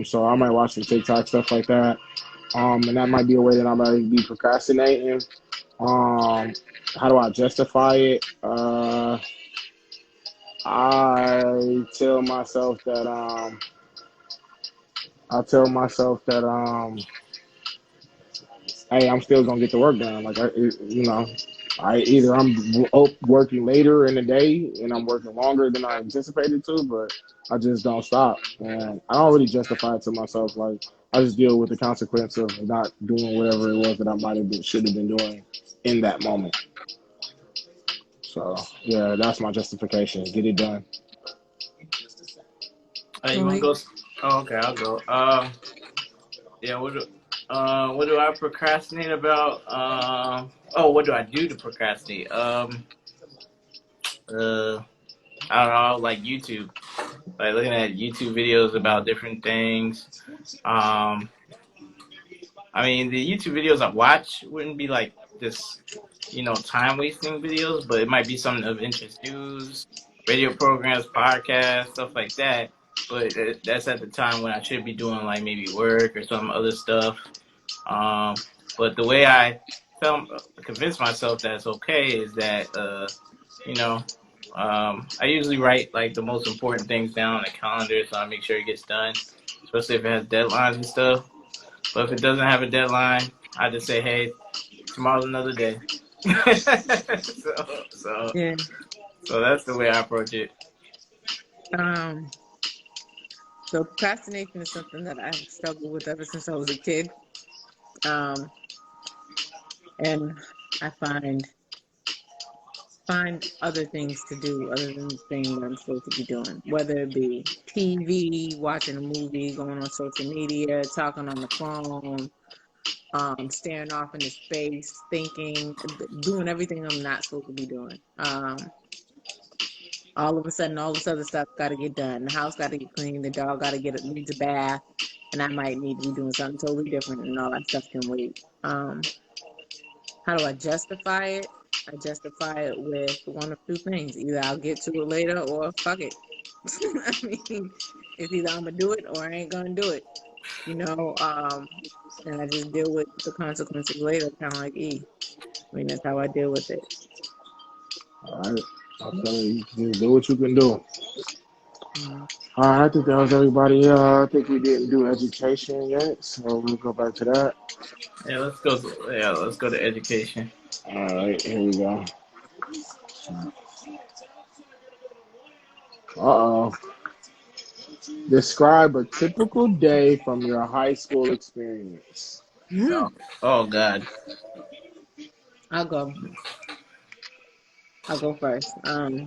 So I might watch some TikTok stuff like that. And that might be a way that I might be procrastinating. Um, how do I justify it? I tell myself that I tell myself that hey, I'm still gonna get the work done. Like I either working later in the day and I'm working longer than I anticipated to, but I just don't stop, and I don't really justify it to myself. Like I just deal with the consequence of not doing whatever it was that I might have been should have been doing in that moment. So yeah, that's my justification. Get it done. You want to Malik? go? Oh, okay, I'll go. Yeah. What do I procrastinate about? Oh, what do I do to procrastinate? I don't know, like YouTube, like looking at YouTube videos about different things. Um, I mean, the YouTube videos I watch wouldn't be like this, time wasting videos, but it might be something of interest, news, radio programs, podcasts, stuff like that. But that's at the time when I should be doing like maybe work or some other stuff. But the way I convince myself that it's okay is that, you know, I usually write like the most important things down on a calendar so I make sure it gets done, especially if it has deadlines and stuff. But if it doesn't have a deadline, I just say, hey, tomorrow's another day. so, so, Yeah. so that's the way I approach it. Um, so procrastination is something that I've struggled with ever since I was a kid. Um, and I find other things to do other than the thing that I'm supposed to be doing, whether it be TV, watching a movie, going on social media, talking on the phone, staring off into space, thinking, doing everything I'm not supposed to be doing. All of a sudden, all this other stuff got to get done. The house got to get cleaned. The dog got to needs a bath, and I might need to be doing something totally different, and all that stuff can wait. How do I justify it? I justify it with one of two things. Either I'll get to it later or fuck it. I mean, it's either I'm gonna do it or I ain't gonna do it. And I just deal with the consequences later, kind of like E. I mean, that's how I deal with it. All right, I'm telling you, just do what you can do. Mm. All right, I think that was everybody. I think we didn't do education yet, so we'll go back to that. Let's go to education. All right, here we go. Uh-oh. Describe a typical day from your high school experience. Oh, oh God. I'll go. I'll go first.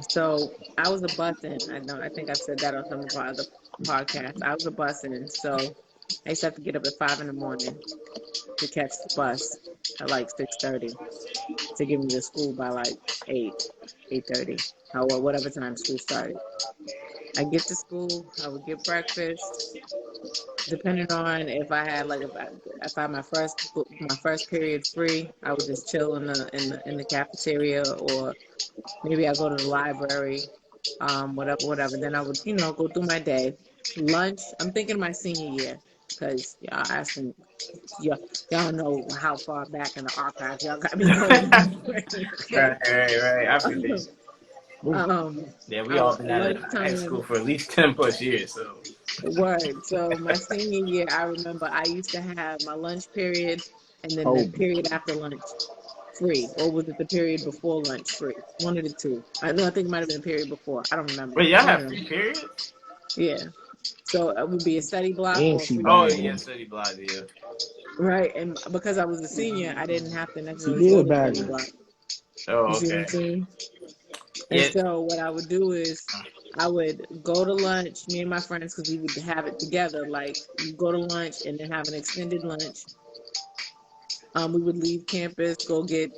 So I was a bussin'. I think I've said that on some of our other podcasts. I was a bussin', so I used to have to get up at 5 in the morning to catch the bus at like 6:30 to get me to school by like 8:30, or whatever time school started. I get to school. I would get breakfast. Depending on if I had if I had my first period free, I would just chill in the cafeteria, or maybe I go to the library, whatever. Then I would, go through my day. Lunch, I'm thinking my senior year, because y'all asking, y'all know how far back in the archives y'all got me going. Right, Okay. right. I forget. Um, Yeah, we all been out of high Lunchtime, school for at least 10 plus years. So word. So my senior year, I remember I used to have my lunch period and then the Kobe. period after lunch free, or was it the period before lunch free? One of the two. I know. I think it might have been the period before. I don't remember. wait, y'all One of have them. free periods? Yeah. So it would be a study block And or a she free Oh bagged period, yeah, him. study block. Yeah. right? And because I was a senior, I didn't have to She necessarily go did to bag study him. block. You Oh see what okay. I'm saying? And Yeah. so what I would do is I would go to lunch, me and my friends, because we would have it together. Like we go to lunch and then have an extended lunch. We would leave campus, go get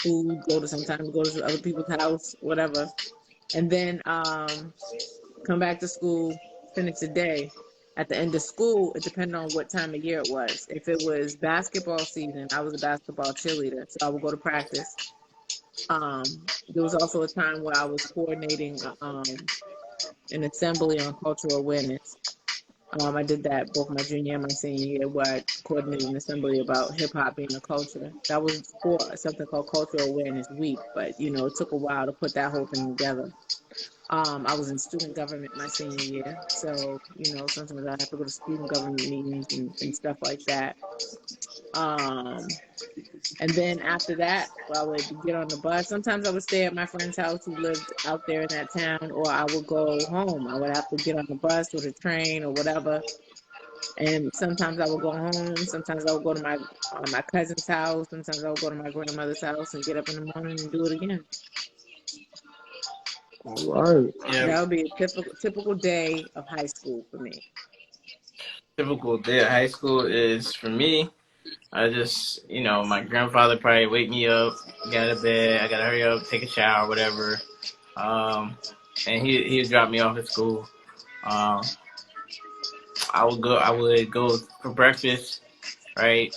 food, sometimes go to other people's house, whatever, and then come back to school, finish the day. At the end of school, it depended on what time of year it was. If it was basketball season, I was a basketball cheerleader, so I would go to practice. There was also a time where I was coordinating an assembly on cultural awareness. I did that both my junior and my senior year, where I coordinated an assembly about hip hop being a culture. That was for something called Cultural Awareness Week, but it took a while to put that whole thing together. I was in student government my senior year, so sometimes I have to go to student government meetings and stuff like that. And then after that, I would get on the bus. Sometimes I would stay at my friend's house who lived out there in that town, or I would go home. I would have to get on the bus or the train or whatever. And sometimes I would go home. Sometimes I would go to my cousin's house. Sometimes I would go to my grandmother's house and get up in the morning and do it again. All right. Yeah, That would be a typical day of high school for me. typical day of high school is for me. I just, my grandfather probably wake me up, get out of bed. I gotta hurry up, take a shower, whatever. And he'd drop me off at school. Um, I would go for breakfast, right?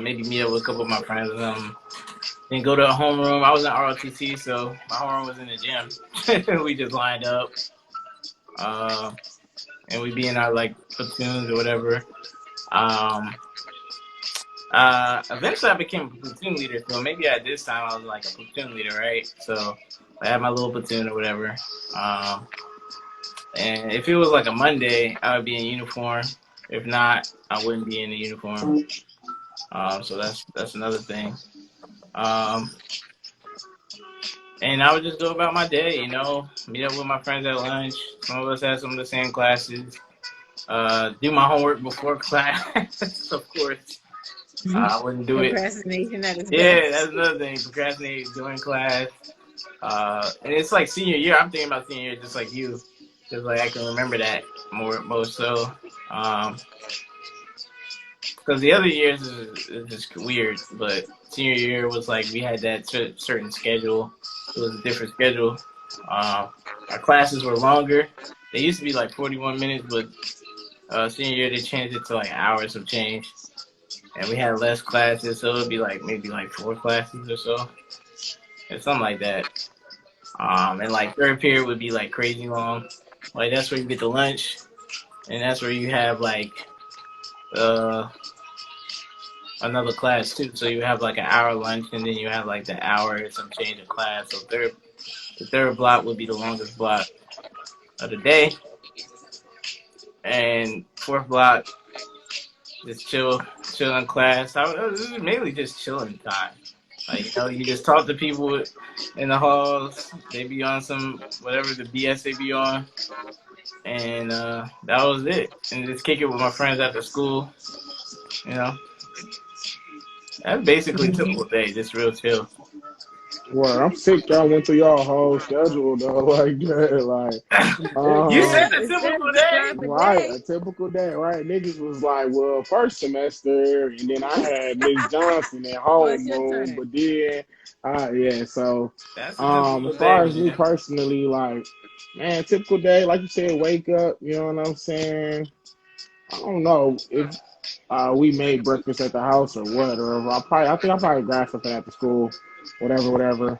Maybe meet up with a couple of my friends. Then go to a homeroom. I was in ROTC, so my homeroom was in the gym. We just lined up, and we'd be in our like platoons or whatever. Eventually I became a platoon leader, so maybe at this time I was like a platoon leader, right? So I had my little platoon or whatever. And if it was like a Monday, I would be in uniform. If not, I wouldn't be in the uniform. So that's another thing. And I would just go about my day, meet up with my friends at lunch. Some of us had some of the same classes. Do my homework before class, of course. I wouldn't do it. Procrastination, that is Yeah, best. that's another thing. Procrastinate during class. And it's like senior year. I'm thinking about senior year just like you. Because like I can remember that more so. Because the other years is just weird. But senior year was like we had that certain schedule. It was a different schedule. Our classes were longer. They used to be like 41 minutes, but senior year they changed it to like hours of change. And we had less classes, so it would be like maybe like 4 classes or so. Or something like that. And like third period would be like crazy long. Like that's where you get the lunch. And that's where you have like another class too. So you have like an hour lunch and then you have like the hour and some change of class. So the third block would be the longest block of the day. And fourth block, just chill in class. It was mainly just chilling time. Like, you just talk to people in the halls. They be on some, whatever the BS they be on. And that was it. And just kick it with my friends after school. That's basically typical day, just real chill. Well, I'm sick. Y'all went through y'all whole schedule though, like that, like. You said a typical day. Right, a typical day, right? Niggas was like, well, first semester, and then I had Miss Johnson at homeroom, but then, yeah. So, as far as me personally, like, man, typical day, like you said, wake up. You know what I'm saying? I don't know if we made breakfast at the house or what, or I think I probably grabbed something at the school, whatever.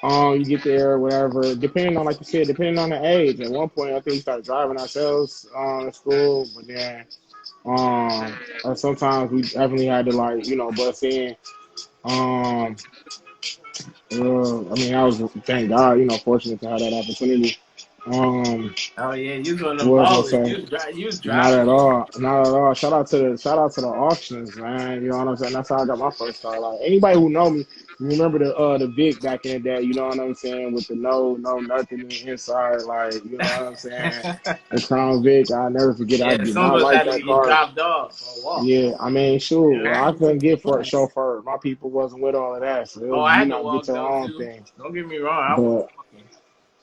You get there, whatever. Depending on, like you said, depending on the age. At one point, I think we started driving ourselves to school, but then sometimes we definitely had to bus in. I mean, I was thank God, fortunate to have that opportunity. Oh yeah, you was one of them What ballers. was I You was Not driving. at all. Not at all. Shout out to the auctions, man. You know what I'm saying? That's how I got my first car. Like anybody who know me, remember the Vic back in the day, you know what I'm saying, with the no nothing inside, like, you know what I'm saying? The Crown Vic, I'll never forget. I Yeah, did some not of us like had to that get car. dropped off for a walk. Yeah, I mean, sure. Yeah. Well, I couldn't get for a chauffeur. My people wasn't with all of that. So it was, I had you to know, walk get your though own too. thing. Don't get me wrong, I was But walking.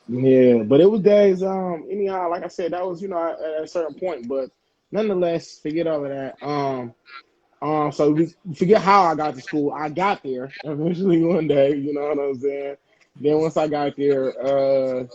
yeah, but it was days, anyhow, like I said, that was, at a certain point. But nonetheless, forget all of that. So we forget how I got to school. I got there eventually one day, you know what I'm saying? Then once I got there,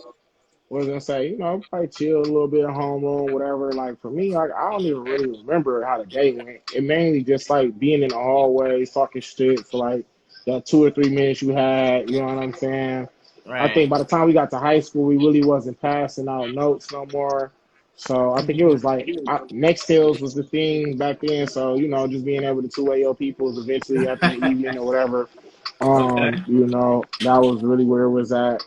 what was I gonna say? Probably chill a little bit at homeroom, whatever. Like for me, like I don't even really remember how the day went. It mainly just like being in the hallway, talking shit for like that 2 or 3 minutes you had, you know what I'm saying? I Right. think by the time we got to high school, we really wasn't passing out notes no more. So I think it was like next tails was the thing back then. So just being able to two-way your peoples eventually after the evening or whatever. Okay. That was really where it was at.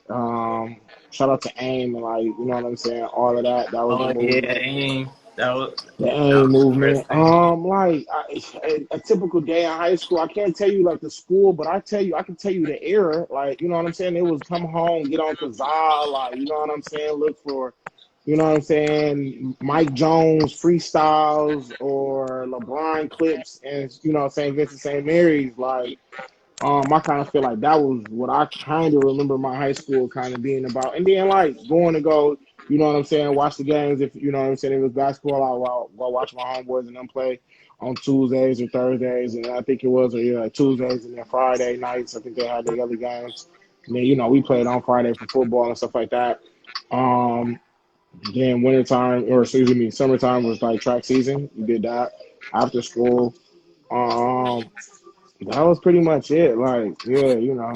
Shout out to AIM and like, you know what I'm saying, all of that. That was a Oh yeah, movement. AIM. That was The that AIM was movement. interesting. A typical day in high school. I can't tell you like the school, but I can tell you the era. Like, you know what I'm saying? It was come home, get on Kazaa, like, you know what I'm saying? Look for, you know what I'm saying? Mike Jones freestyles or LeBron clips, and you know what I'm saying? Vincent St. Mary's, like. I kind of feel like that was what I kind of remember my high school kind of being about. And then like going to go, you know what I'm saying, watch the games. If you know what I'm saying, if it was basketball, I'll watch my homeboys and them play on Tuesdays or Thursdays. And I think it was Tuesdays and then Friday nights. I think they had the other games. And then, you know, we played on Friday for football and stuff like that. Um, then wintertime, or excuse me, summertime was like track season. We did that after school. Um, that was pretty much it. Like, yeah, you know,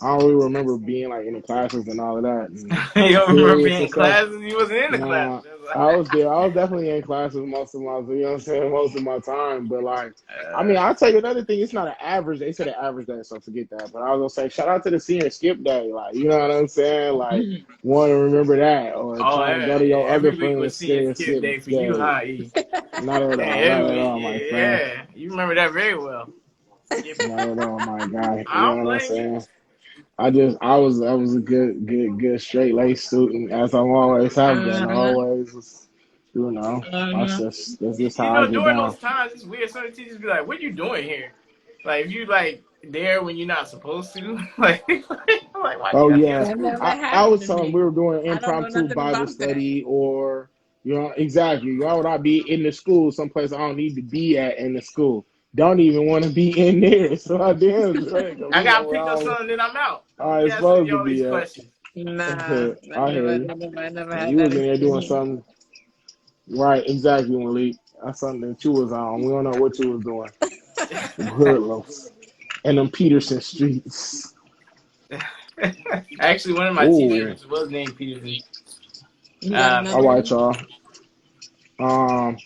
I don't really remember being like in the classes and all of that and You don't remember serious being and in stuff. classes? You wasn't in the classes. Nah, I was there. I was definitely in classes most of my, you know what I'm saying, most of my time. But like, I mean, I'll tell you another thing. It's not an average. They said an average day, so forget that. But I was gonna say, shout out to the senior skip day. Like, you know what I'm saying? Like, want to remember that or Oh, trying to go to your other every week was friend's senior senior skip skip day for you, day. huh? E? Not at Man, all. every Not at week, all, my friend. yeah, you remember that very well. Skipping. Not at all, my guy. You I know don't what I'm blame you. saying? I was a good straight laced student as I've always have been. I Uh-huh. always was, you know, Uh-huh. that's just how I get During down. those times, it's weird. Some of the teachers be like, "What you doing here?" Like, if you like there when you're not supposed to, like, why do you Oh gotta be at yeah, That school? never I happened was to telling we me. were doing I don't know impromptu nothing Bible about that. study or you know exactly. Why would I be in the school someplace I don't need to be at in the school? Don't even want to be in there. So I damn straight because I we know gotta where pick up something, then I'm out. Don't I be was asking me supposed to all these be at. questions. Nah, I hear you. I never And had you that was in there doing experience. something. Right, exactly, Malik. That's something that you was on. We don't know what you was doing. Them hoodlums and them Peterson streets. Actually, one of my Ooh, teachers was named Peterson. You got all another right, one? y'all. Um,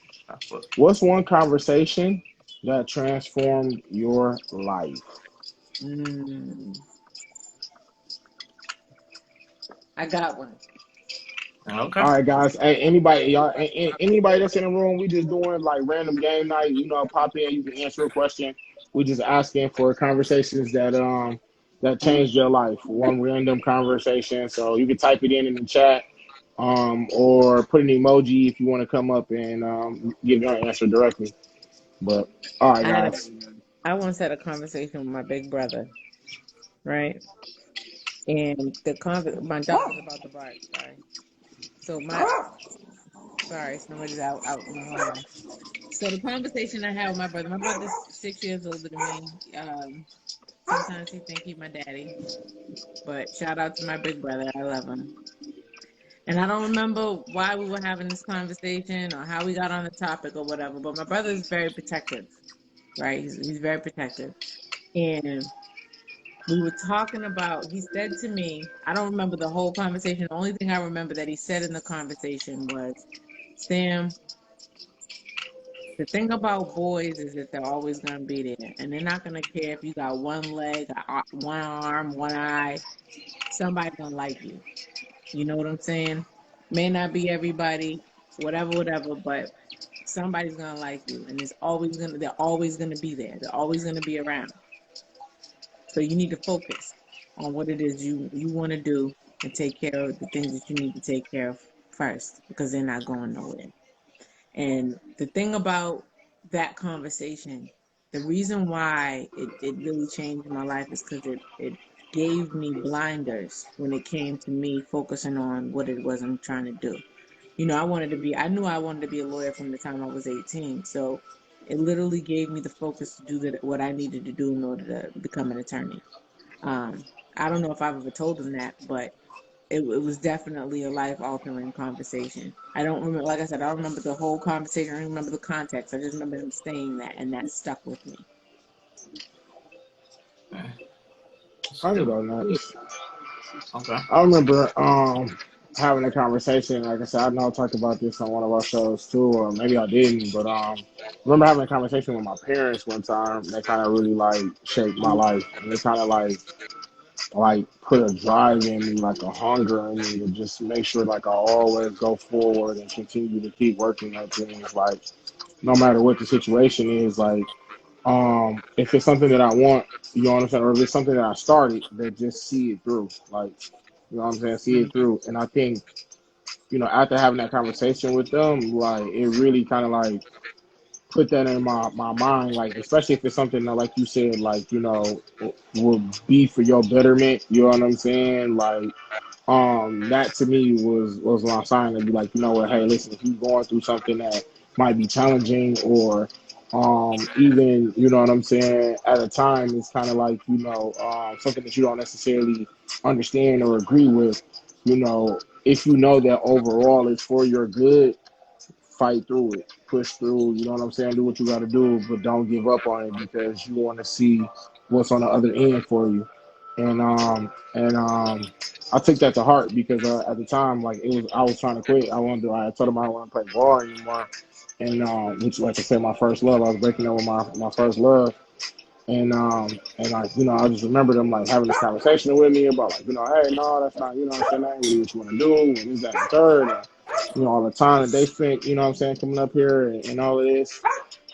what's one conversation that transformed your life? Mm, I got one. Okay. All right, guys. Hey, anybody that's in the room, we just doing like random game night. You know, pop in. You can answer a question. We just asking for conversations that changed your life. One random conversation. So you can type it in the chat, or put an emoji if you want to come up and give your answer directly. But all right, I had a guys. I once had a conversation with my big brother, right? And my dog is about to bark. Sorry. So somebody's out in the hallway. So the conversation I had with my brother's 6 years older than me. Sometimes he think he my daddy, but shout out to my big brother. I love him. And I don't remember why we were having this conversation or how we got on the topic or whatever. But my brother is very protective, right? He's very protective, and we were talking about. He said to me, I don't remember the whole conversation. The only thing I remember that he said in the conversation was, "Sam, the thing about boys is that they're always going to be there, and they're not going to care if you got one leg, one arm, one eye. Somebody's going to like you. You know what I'm saying? May not be everybody, whatever, but somebody's going to like you, and they're always going to be there. They're always going to be around. So you need to focus on what it is you want to do and take care of the things that you need to take care of first, because they're not going nowhere." And the thing about that conversation, the reason why it really changed my life is because it gave me blinders when it came to me focusing on what it was I'm trying to do. You know, I knew I wanted to be a lawyer from the time I was 18. So it literally gave me the focus to do what I needed to do in order to become an attorney. Um, I don't know if I've ever told him that, but it was definitely a life altering conversation. I don't remember, like I said, I don't remember the whole conversation. I don't remember the context. I just remember him saying that, and that stuck with me. That's I can dope. go next. Okay. I remember having a conversation. Like I said, I know I talked about this on one of our shows too, or maybe I didn't. But I remember having a conversation with my parents one time that kind of really like shaped my life, and it kind of like like put a drive in me, like a hunger in me to just make sure like I always go forward and continue to keep working at things. Like no matter what the situation is, like if it's something that I want, you know what I'm saying, or if it's something that I started, that just see it through. Like, you know what I'm saying, see it through. And I think, after having that conversation with them, like it really kind of like put that in my mind, like especially if it's something that, like you said, like will be for your betterment. You know what I'm saying? Like that to me was my sign to be like, hey, listen, if you're going through something that might be challenging, or even, you know what I'm saying, at a time it's kind of like, something that you don't necessarily understand or agree with, if you know that overall it's for your good, fight through it, push through, you know what I'm saying? Do what you got to do, but don't give up on it, because you want to see what's on the other end for you. And I took that to heart, because at the time, like I was trying to quit. I told him I didn't want to play ball anymore, and which, like I said, my first love. I was breaking up with my first love, and like, I just remember them like having this conversation with me about like, hey, no, that's not, you know what I'm saying, that ain't really what you want to do, and this, that, and the third, and all the time that they spent, you know what I'm saying, coming up here, and all of this.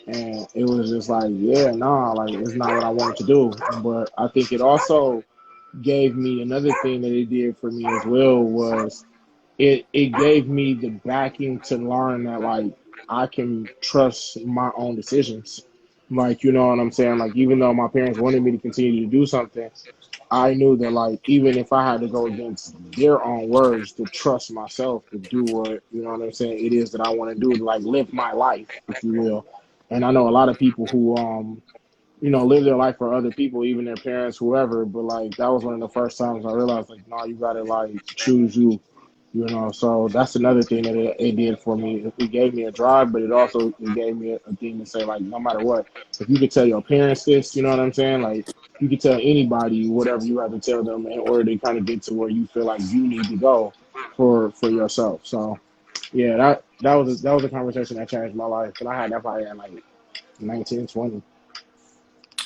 And it was just like, yeah, nah, like it's not what I wanted to do. But I think it also gave me another thing that it did for me as well, was it gave me the backing to learn that like I can trust my own decisions. Like, you know what I'm saying? Like, even though my parents wanted me to continue to do something, I knew that like even if I had to go against their own words, to trust myself to do what, you know what I'm saying, it is that I want to do, to like live my life, if you will. And I know a lot of people who live their life for other people, even their parents, whoever. But like that was one of the first times I realized, like, no, you gotta like choose you. So that's another thing that it did for me. It gave me a drive, but it gave me a thing to say, like, no matter what, if you could tell your parents this, you know what I'm saying? Like, you could tell anybody whatever you have to tell them in order to kind of get to where you feel like you need to go for yourself. So yeah, that was a conversation that changed my life. And I had that probably at like 19, 20.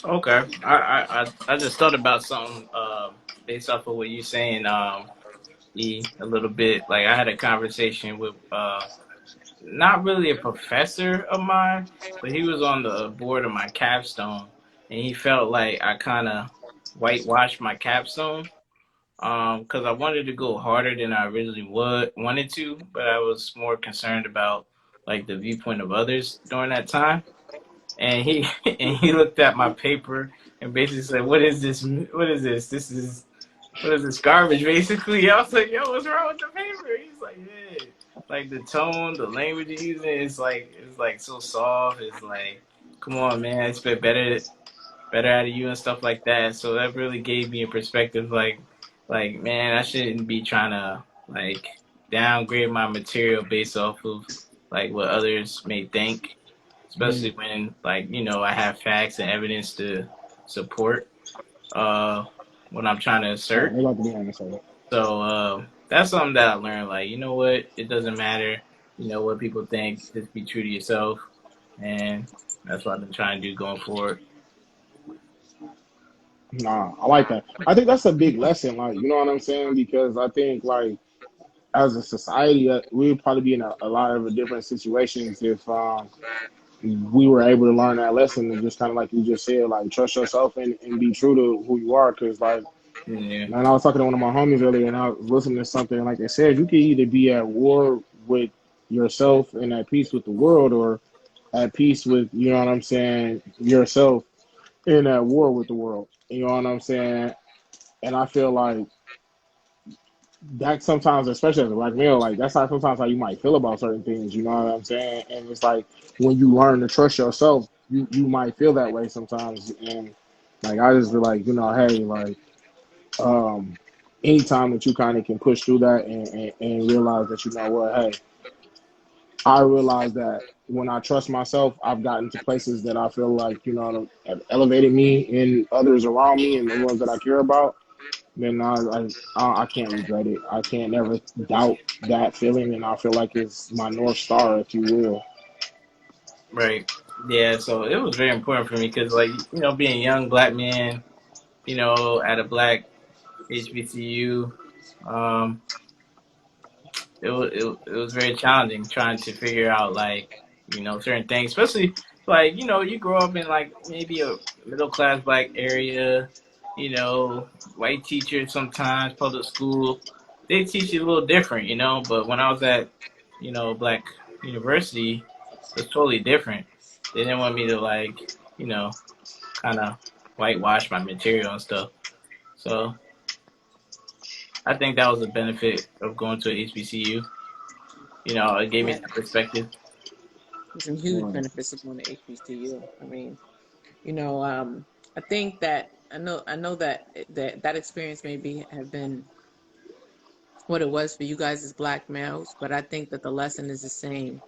Okay, I just thought about something based off of what you're saying. A little bit like I had a conversation with not really a professor of mine, but he was on the board of my capstone, and he felt like I kind of whitewashed my capstone. Because I wanted to go harder than I originally wanted to, but I was more concerned about like the viewpoint of others during that time. And he and he looked at my paper and basically said, "What is this? What is this? What is this garbage?" Basically, I was like, "Yo, what's wrong with the paper?" He's like, "Yeah, like the tone, the language you're using, it's like so soft. It's like, come on, man, I expect better out of you and stuff like that." So that really gave me a perspective, like man, I shouldn't be trying to like downgrade my material based off of like what others may think, especially Mm. when like I have facts and evidence to support uh what I'm trying to Oh, assert. they about to be on this side. So that's something that I learned. Like, you know what? It doesn't matter. What people think. Just be true to yourself, and that's what I've been trying to do going forward. Nah, I like that. I think that's a big lesson, like, you know what I'm saying? Because I think, like, as a society, we would probably be in a lot of different situations if we were able to learn that lesson, and just kind of like you just said, like, trust yourself and be true to who you are. Because, like, Yeah, man, I was talking to one of my homies earlier, and I was listening to something, and like they said, you can either be at war with yourself and at peace with the world, or at peace with, you know what I'm saying, yourself and at war with the world. You know what I'm saying? And I feel like that sometimes, especially as a black male, like that's how sometimes how you might feel about certain things. You know what I'm saying? And it's like when you learn to trust yourself, you might feel that way sometimes. And like I just feel like, hey, like um, anytime that you kind of can push through that, and realize that, you know what, hey, I realize that when I trust myself, I've gotten to places that I feel like, have elevated me and others around me and the ones that I care about. Then I can't regret it. I can't never doubt that feeling, and I feel like it's my north star, if you will. right. Yeah, so it was very important for me because, like, being a young black man, at a black HBCU. Um, it was very challenging trying to figure out like certain things, especially like you grow up in like maybe a middle class black area, white teachers sometimes public school they teach you a little different, but when I was at black university it was totally different. They didn't want me to like kind of whitewash my material and stuff, so I think that was a benefit of going to a HBCU. It gave me Yeah, that perspective. some huge Right. benefits of going to HBCU. I mean, I think that I know that experience maybe have been what it was for you guys as black males, but I think that the lesson is the same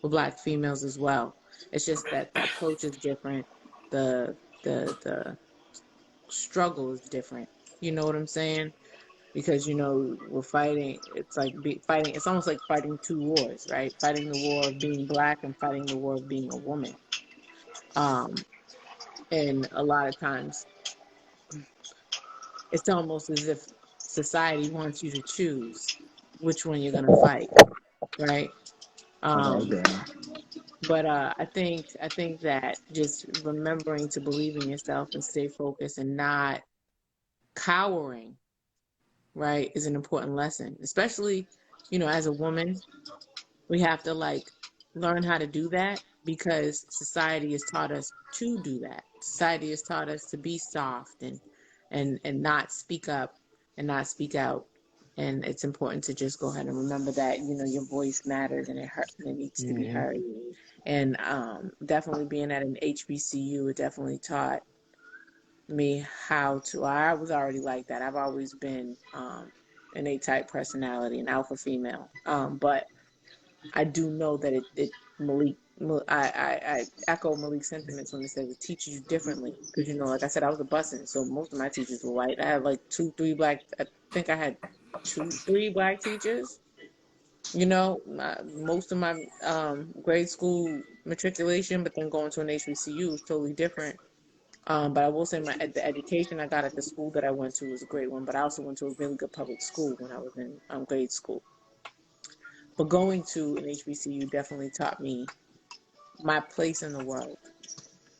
for black females as well. It's just that the approach is different, the the struggle is different. You know what I'm saying? Because we're fighting. It's like fighting. It's almost like fighting two wars, right? Fighting the war of being black and fighting the war of being a woman. Um, and a lot of times, it's almost as if society wants you to choose which one you're gonna fight, right? Um, Okay. but I think that just remembering to believe in yourself and stay focused and not cowering, right, is an important lesson. Especially, as a woman, we have to like learn how to do that because society has taught us to do that. Society has taught us to be soft and not speak up and not speak out. And it's important to just go ahead and remember that your voice matters and it hurt and it needs to be Mm-hmm. heard. And definitely being at an HBCU, it definitely taught me how to. I was already like that. I've always been an A-type personality, an alpha female. But I do know that it Malik. I echo Malik's sentiments when he says it teaches you differently because like I said, I was a busing, so most of my teachers were white. I had like two, three black. I think I had two, three black teachers. Most of my grade school matriculation, but then going to an HBCU was totally different. But I will say the education I got at the school that I went to was a great one. But I also went to a really good public school when I was in grade school. But going to an HBCU definitely taught me my place in the world.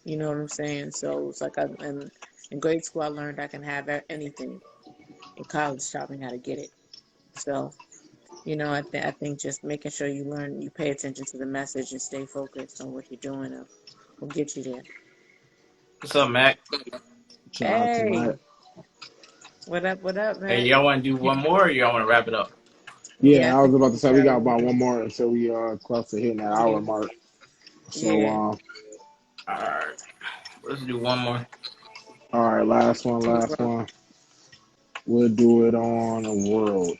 You know what I'm saying? So it's like in grade school, I learned I can have anything. In college, taught me how to get it. So, I think just making sure you pay attention to the message and stay focused on what you're doing will get you there. What's up, Mac? Shout out to Hey, Matt. what up, Hey, man? y'all want to do one more, or y'all want to wrap it up? Yeah, I Yeah, I was think about to say we that got was about one more until we close to hitting that hour yeah, mark. So yeah. All right, let's do one more. all right, last one, No last problem. one. We'll do it on the world.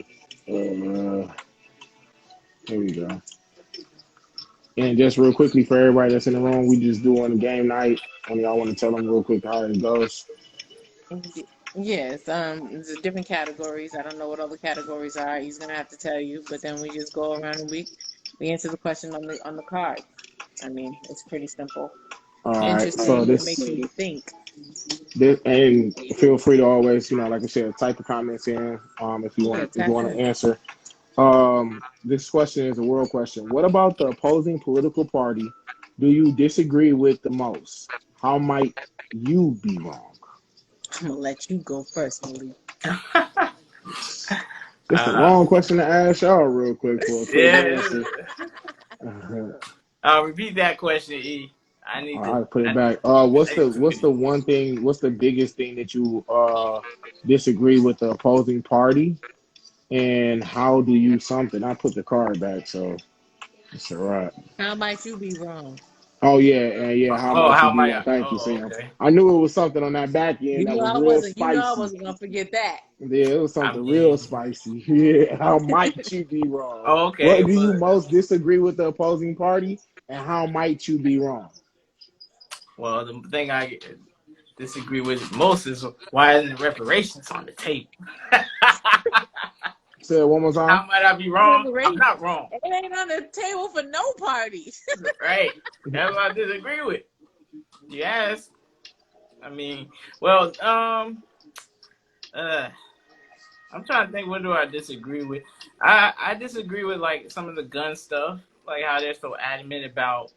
Here we go. And just real quickly for everybody that's in the room, we just doing a game night. And y'all want to tell them real quick how it goes. Yes, there's different categories. I don't know what other categories are. He's gonna have to tell you, but then we just go around and we answer the question on the card. I mean, it's pretty simple, All right. So interesting, and this makes you think. and feel free to always, like I said, type the comments in if you Yeah, want if you tap want to in. answer. This question is a world question. What about the opposing political party do you disagree with the most? How might you be wrong? I'm gonna let you go first, Malik. It's the uh, wrong question to ask y'all real quick for a quick yeah. answer. All Repeat that question, E. I need to. right, put it I need back. What's to. the one thing? What's the biggest thing that you disagree with the opposing party, and how do you something? I put the card back, so it's all right. How might you be wrong? Oh yeah, and yeah. How Oh, might you how am be I? wrong? Thank you, Oh, Sam. okay. I knew it was something on that back end that was real You know I spicy. wasn't gonna forget that. Yeah, it was I something real mean, spicy. Yeah, how might you be wrong? oh, okay. What do you Well, most disagree with the opposing party, and how might you be wrong? the thing I disagree with most is why isn't reparations on the table? Say it one more time. How might I be wrong? I'm Reparation. not wrong, It ain't on the table for no party. right? That's what I disagree with. Yes, I mean, well, uh, I'm trying to think. What do I disagree with? I disagree with like some of the gun stuff, like how they're so adamant about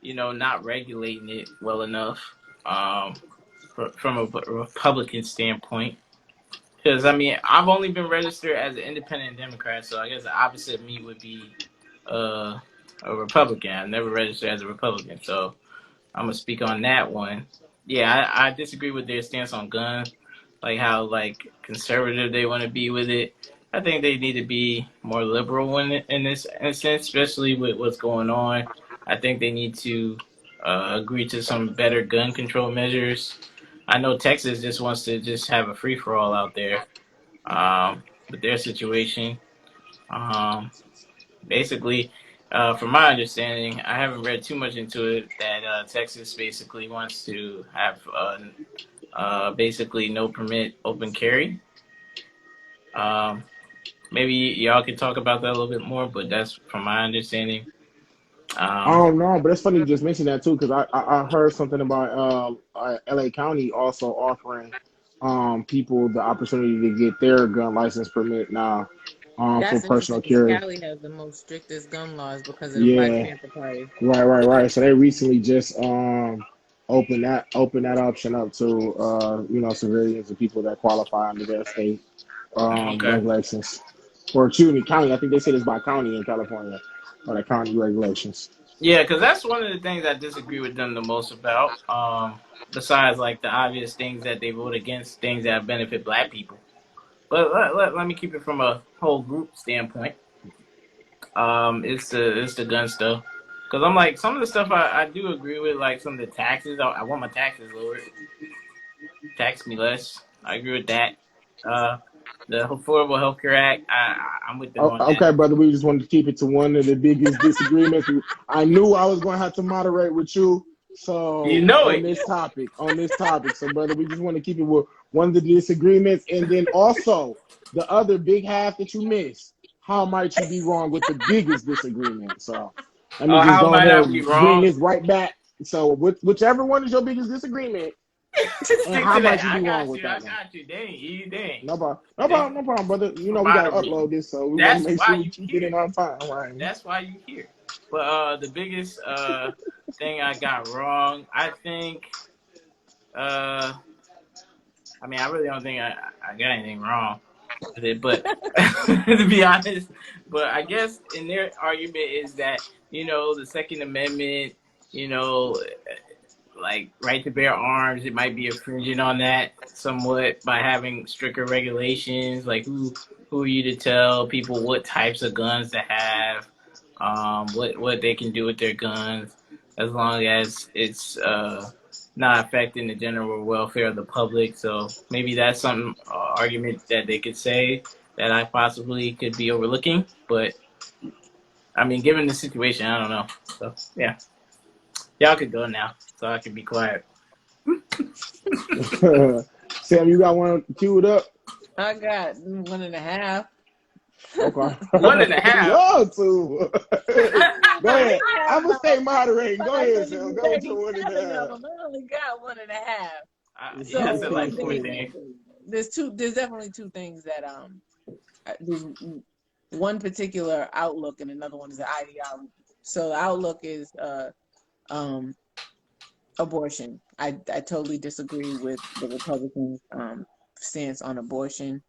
not regulating it well enough. Um, from a Republican standpoint, because I mean I've only been registered as an independent Democrat, so I guess the opposite of me would be uh, a Republican. I never registered as a Republican, so I'm gonna speak on that one. Yeah, I disagree with their stance on guns, like how like conservative they want to be with it. I think they need to be more liberal in this instance, especially with what's going on. I think they need to agree to some better gun control measures. I know Texas just wants to just have a free for all out there with their situation. Um, Basically, from my understanding, I haven't read too much into it. That Texas basically wants to have basically no permit open carry. Um, Maybe y'all can talk about that a little bit more, but that's from my understanding. Um, Oh no, but it's funny you just mentioned that too, because I heard something about LA County also offering people the opportunity to get their gun license permit now for That's personal interesting because carry. Cali has the most strictest gun laws because of the Black Yeah, Panther Party. right. So they recently just opened that option up to civilians and people that qualify under their state okay. regulations. Or excuse me, county. I think they said it's by county in California, or the county regulations. Yeah, because that's one of the things I disagree with them the most about. Besides like the obvious things that they vote against, things that benefit Black people. But let me keep it from a whole group standpoint. It's the gun stuff. Cause I'm like some of the stuff I do agree with, like some of the taxes. I want my taxes lowered. Tax me less. I agree with that. Uh, the Affordable Health Care Act. I'm with them Oh, on that. okay, brother. We just wanted to keep it to one of the biggest disagreements. I knew I was going to have to moderate with you. You So know on it. this topic. So, brother, we just want to keep it with one of the disagreements, and then also the other big half that you missed. How might you be wrong with the biggest disagreement? So, let me just How go might ahead I be and bring wrong? this right back. So, whichever one is your biggest disagreement, and Stick how to might that. you be I wrong got with you. I that one? got you. Dang, you dang. No problem. No Thank problem. you No problem, brother. You for know we gotta moderating. upload this, so we want to That's make why sure we you keep it here. in on time, right? That's why you here. But the biggest thing I got wrong, I think. Uh, I mean, I really don't think I got anything wrong with it, but to be honest, but I guess in their argument is that the Second Amendment, you know, like right to bear arms, it might be infringing on that somewhat by having stricter regulations, like who are you to tell people what types of guns to have, what they can do with their guns, as long as it's not affecting the general welfare of the public. So maybe that's some argument that they could say that I possibly could be overlooking, but I mean, given the situation, I don't know. So yeah, y'all could go now, so I can be quiet. Sam, you got one queued up? I got 1.5. Okay. One and a half. Love to. Go I ahead. only have I'm gonna stay about moderating. Go ahead, Sam. Go with your one and 537 of a them. I only got 1.5. Yeah, I So said I like four think half. things. there's definitely two things that there's one particular outlook and another one is an ideology. So the outlook is um abortion. I totally disagree with the Republicans' stance on abortion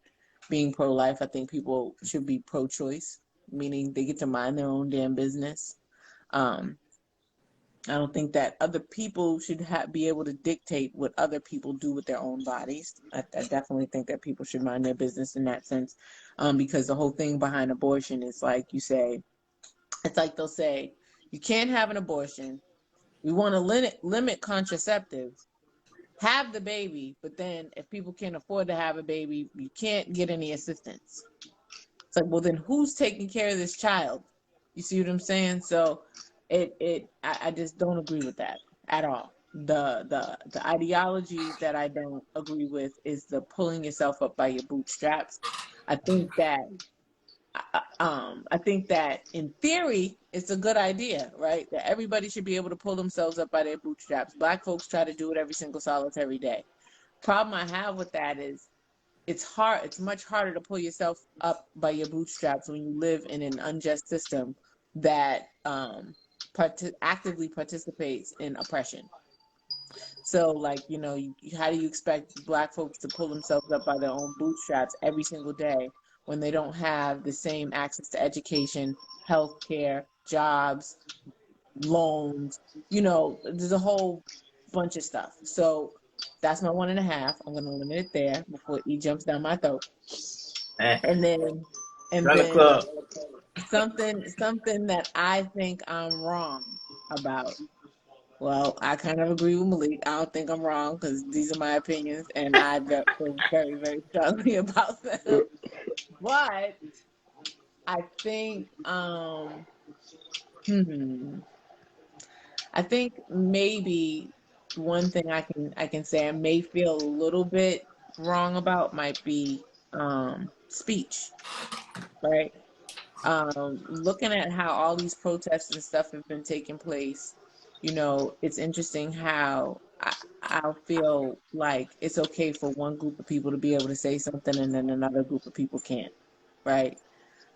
being pro-life. I think people should be pro-choice, meaning they get to mind their own damn business. Um, I don't think that other people should be able to dictate what other people do with their own bodies. I definitely think that people should mind their business in that sense, because the whole thing behind abortion is like you say, it's like they'll say, you can't have an abortion. We want to limit contraceptives. Have the baby, but then if people can't afford to have a baby, you can't get any assistance. It's like, well, then who's taking care of this child? You see what I'm saying? So I just don't agree with that at all. The ideology that I don't agree with is the pulling yourself up by your bootstraps. I think that I think that in theory it's a good idea, right? That everybody should be able to pull themselves up by their bootstraps. Black folks try to do it every single solitary day. Problem I have with that is it's hard. It's much harder to pull yourself up by your bootstraps when you live in an unjust system that actively participates in oppression. So, like, how do you expect Black folks to pull themselves up by their own bootstraps every single day when they don't have the same access to education, healthcare, jobs, loans? There's a whole bunch of stuff. So that's my 1.5. I'm gonna limit it there before E jumps down my throat. Eh, And then, and join the then club. something that I think I'm wrong about. Well, I kind of agree with Malik. I don't think I'm wrong because these are my opinions, and I feel very, very strongly about them. But I think, hmm, I think maybe one thing I can say I may feel a little bit wrong about might be speech, right? Looking at how all these protests and stuff have been taking place, it's interesting how I'll feel like it's okay for one group of people to be able to say something and then another group of people can't, right?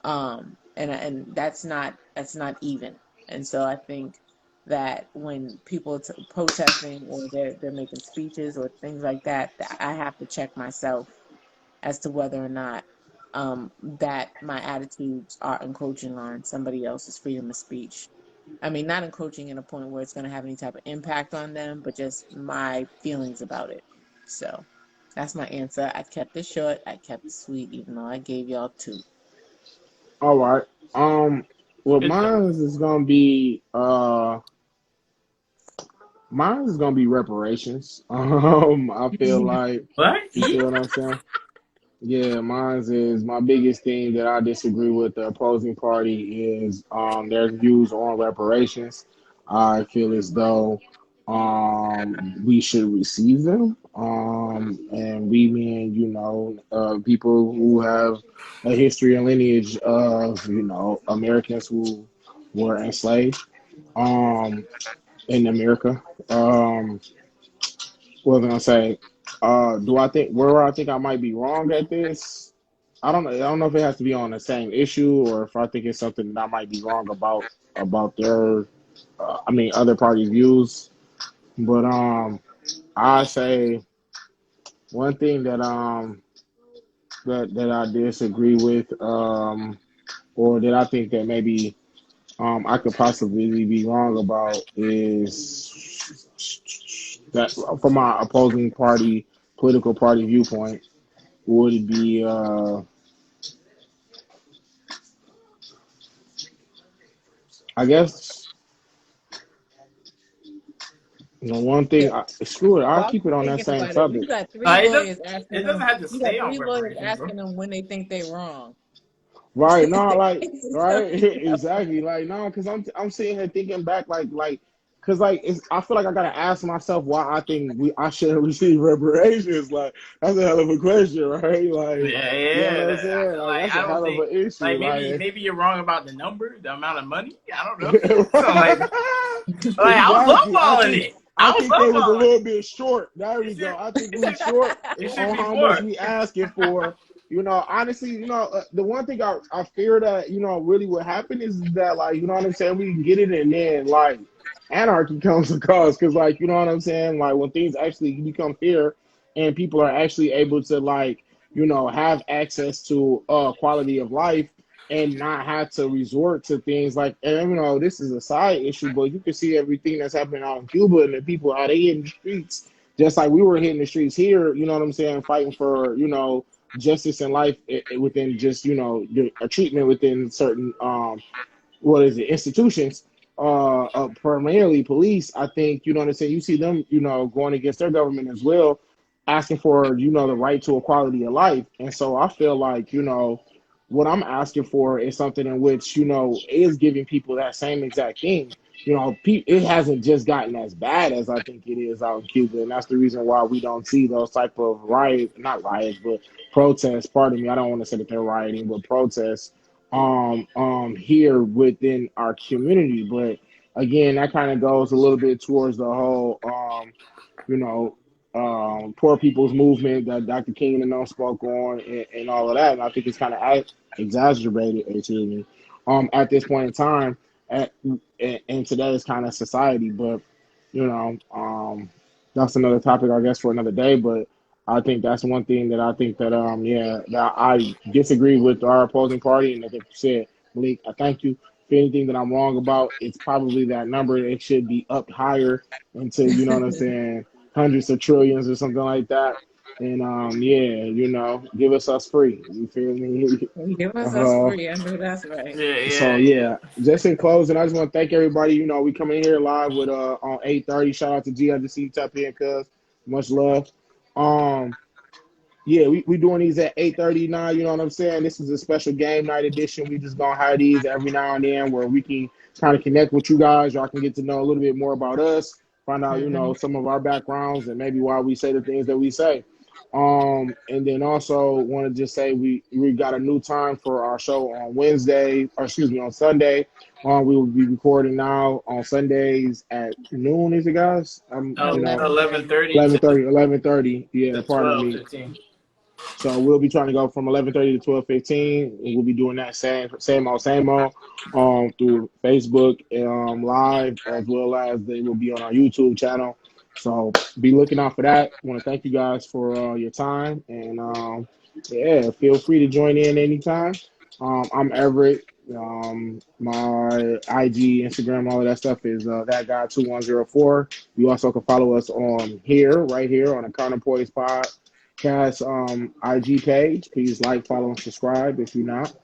And that's not even. And so I think that when people are protesting or they're making speeches or things like that, that I have to check myself as to whether or not that my attitudes are encroaching on somebody else's freedom of speech. I mean, not encroaching in a point where it's going to have any type of impact on them, but just my feelings about it. So that's my answer. I kept it short. I kept it sweet, even though I gave y'all 2. All right. Well, Good job. mine is gonna be reparations. I feel like, What? you Yeah. see what I'm saying? Yeah, mine's is my biggest thing that I disagree with the opposing party is their views on reparations. I feel as though we should receive them. And we mean, people who have a history and lineage of, Americans who were enslaved um in America. What was I gonna say? Do I think where I think I might be wrong at this? I don't know. I don't know if it has to be on the same issue or if I think it's something that I might be wrong about their, other party views. But I say one thing that I disagree with, or that I think that maybe I could possibly be wrong about is that from my opposing party political party viewpoint would be I guess one thing. Screw it. I'll While keep he's it on that thinking same about it, you topic. got three It doesn't. lawyers asking It doesn't them. have to You got stay on three lawyers reparations, bro. asking them when they think they're wrong. Right? No, like It's so right, dumb. exactly. Like no, because I'm sitting here thinking back, because I feel like I gotta ask myself why I shouldn't receive reparations. Like that's a hell of a question, right? Like Yeah, you know yeah. what I'm saying? Like Like that's I a don't hell of think. an issue. Like maybe Like maybe you're wrong about the number, the amount of money. I don't know. So like I was exactly. lowballing it. I I was think they was a lowballing little it. bit short. There It we should go. I think we short it should on be how much more. we asking for. Honestly, the one thing I fear that really what happen is that like what I'm saying, we can get it and then like anarchy comes across because like what I'm saying, like when things actually become fair and people are actually able to like have access to quality of life and not have to resort to things like, and this is a side issue, but you can see everything that's happening out in Cuba and the people how they in the streets, just like we were hitting the streets here. You know what I'm saying? Fighting for justice and life within just a treatment within certain what is it institutions. Primarily police. I think what I'm saying. You see them going against their government as well, asking for the right to a quality of life, and so I feel like what I'm asking for is something in which is giving people that same exact thing. It hasn't just gotten as bad as I think it is out in Cuba, and that's the reason why we don't see those type of not riots, but protests. Pardon me, I don't want to say that they're rioting, but protests here within our community. But again, that kind of goes a little bit towards the whole you know poor people's movement that Dr. King and them spoke on, and all of that. And I think it's kind of exacerbated, excuse me, at this point in time at, in today's kind of society. But you know, that's another topic, I guess, for another day. But I think that's one thing that I think that yeah, that I disagree with our opposing party, and like you said, Malik, I thank you. If anything that I'm wrong about, it's probably that number. It should be up higher into, you know what I'm saying, hundreds of trillions or something like that. And yeah, give us free. You feel me? Give us Uh, free. I know that's right. Yeah, so yeah, yeah. yeah, just in closing, I just want to thank everybody. We come in here live with on 8:30. Shout out to G. I just see you tap in, cuz much love. Um, yeah, we doing these at 8:39. You know what I'm saying? This is a special game night edition. We just gonna have these every now and then where we can kind of connect with you guys. Y'all can get to know a little bit more about us, find out, Hmm. some of our backgrounds and maybe why we say the things that we say. And then also want to just say we got a new time for our show on Wednesday, or excuse me, on Sunday. We will be recording now on Sundays at noon. Is it, guys? Eleven thirty. 11:30 eleven to thirty, 11:30. Yeah, to pardon me. 12:15. So we'll be trying to go from 11:30 to 12:15. We'll be doing that same old, through Facebook live, as well as they will be on our YouTube channel. So be looking out for that. I want to thank you guys for your time, and yeah, feel free to join in anytime. I'm Everett. My IG, Instagram, all of that stuff is that guy 2104. You also can follow us on right here on the Counterpoise Podcast IG page. Please like, follow, and subscribe if you're not.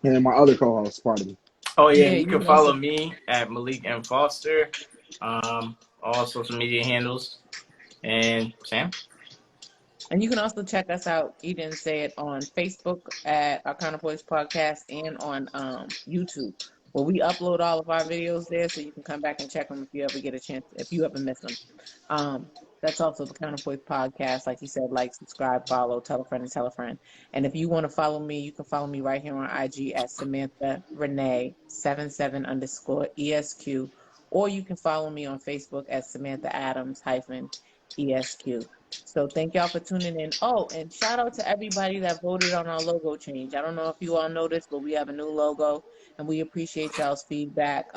And my other co-host, pardon me. Oh yeah, Yeah, and you you can can also follow me at Malik M Foster, all social media handles. And Sam. And you can also check us out. You didn't say it on Facebook at our Kind of Voice Podcast and on YouTube, where we upload all of our videos there, so you can come back and check them if you ever get a chance, if you ever miss them. That's also the Kind of Voice Podcast. Like you said, like, subscribe, follow, tell a friend, and tell a friend. And if you want to follow me, you can follow me right here on IG at Samantha Renee 77 underscore ESQ, or you can follow me on Facebook at Samantha Adams hyphen ESQ. So thank y'all for tuning in. Oh, and shout out to everybody that voted on our logo change. I don't know if you all noticed, but we have a new logo, and we appreciate y'all's feedback.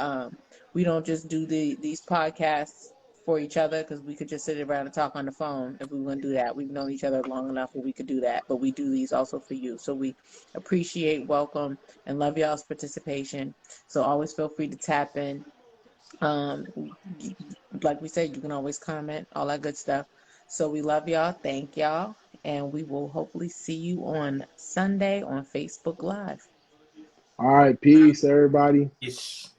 We don't just do these podcasts for each other, because we could just sit around and talk on the phone if we want to do that. We've known each other long enough where we could do that, but we do these also for you. So we appreciate, welcome, and love y'all's participation. So always feel free to tap in. Um, like we said, you can always comment, all that good stuff. So we love y'all. Thank y'all. And we will hopefully see you on Sunday on Facebook Live. All right, peace, everybody. Peace.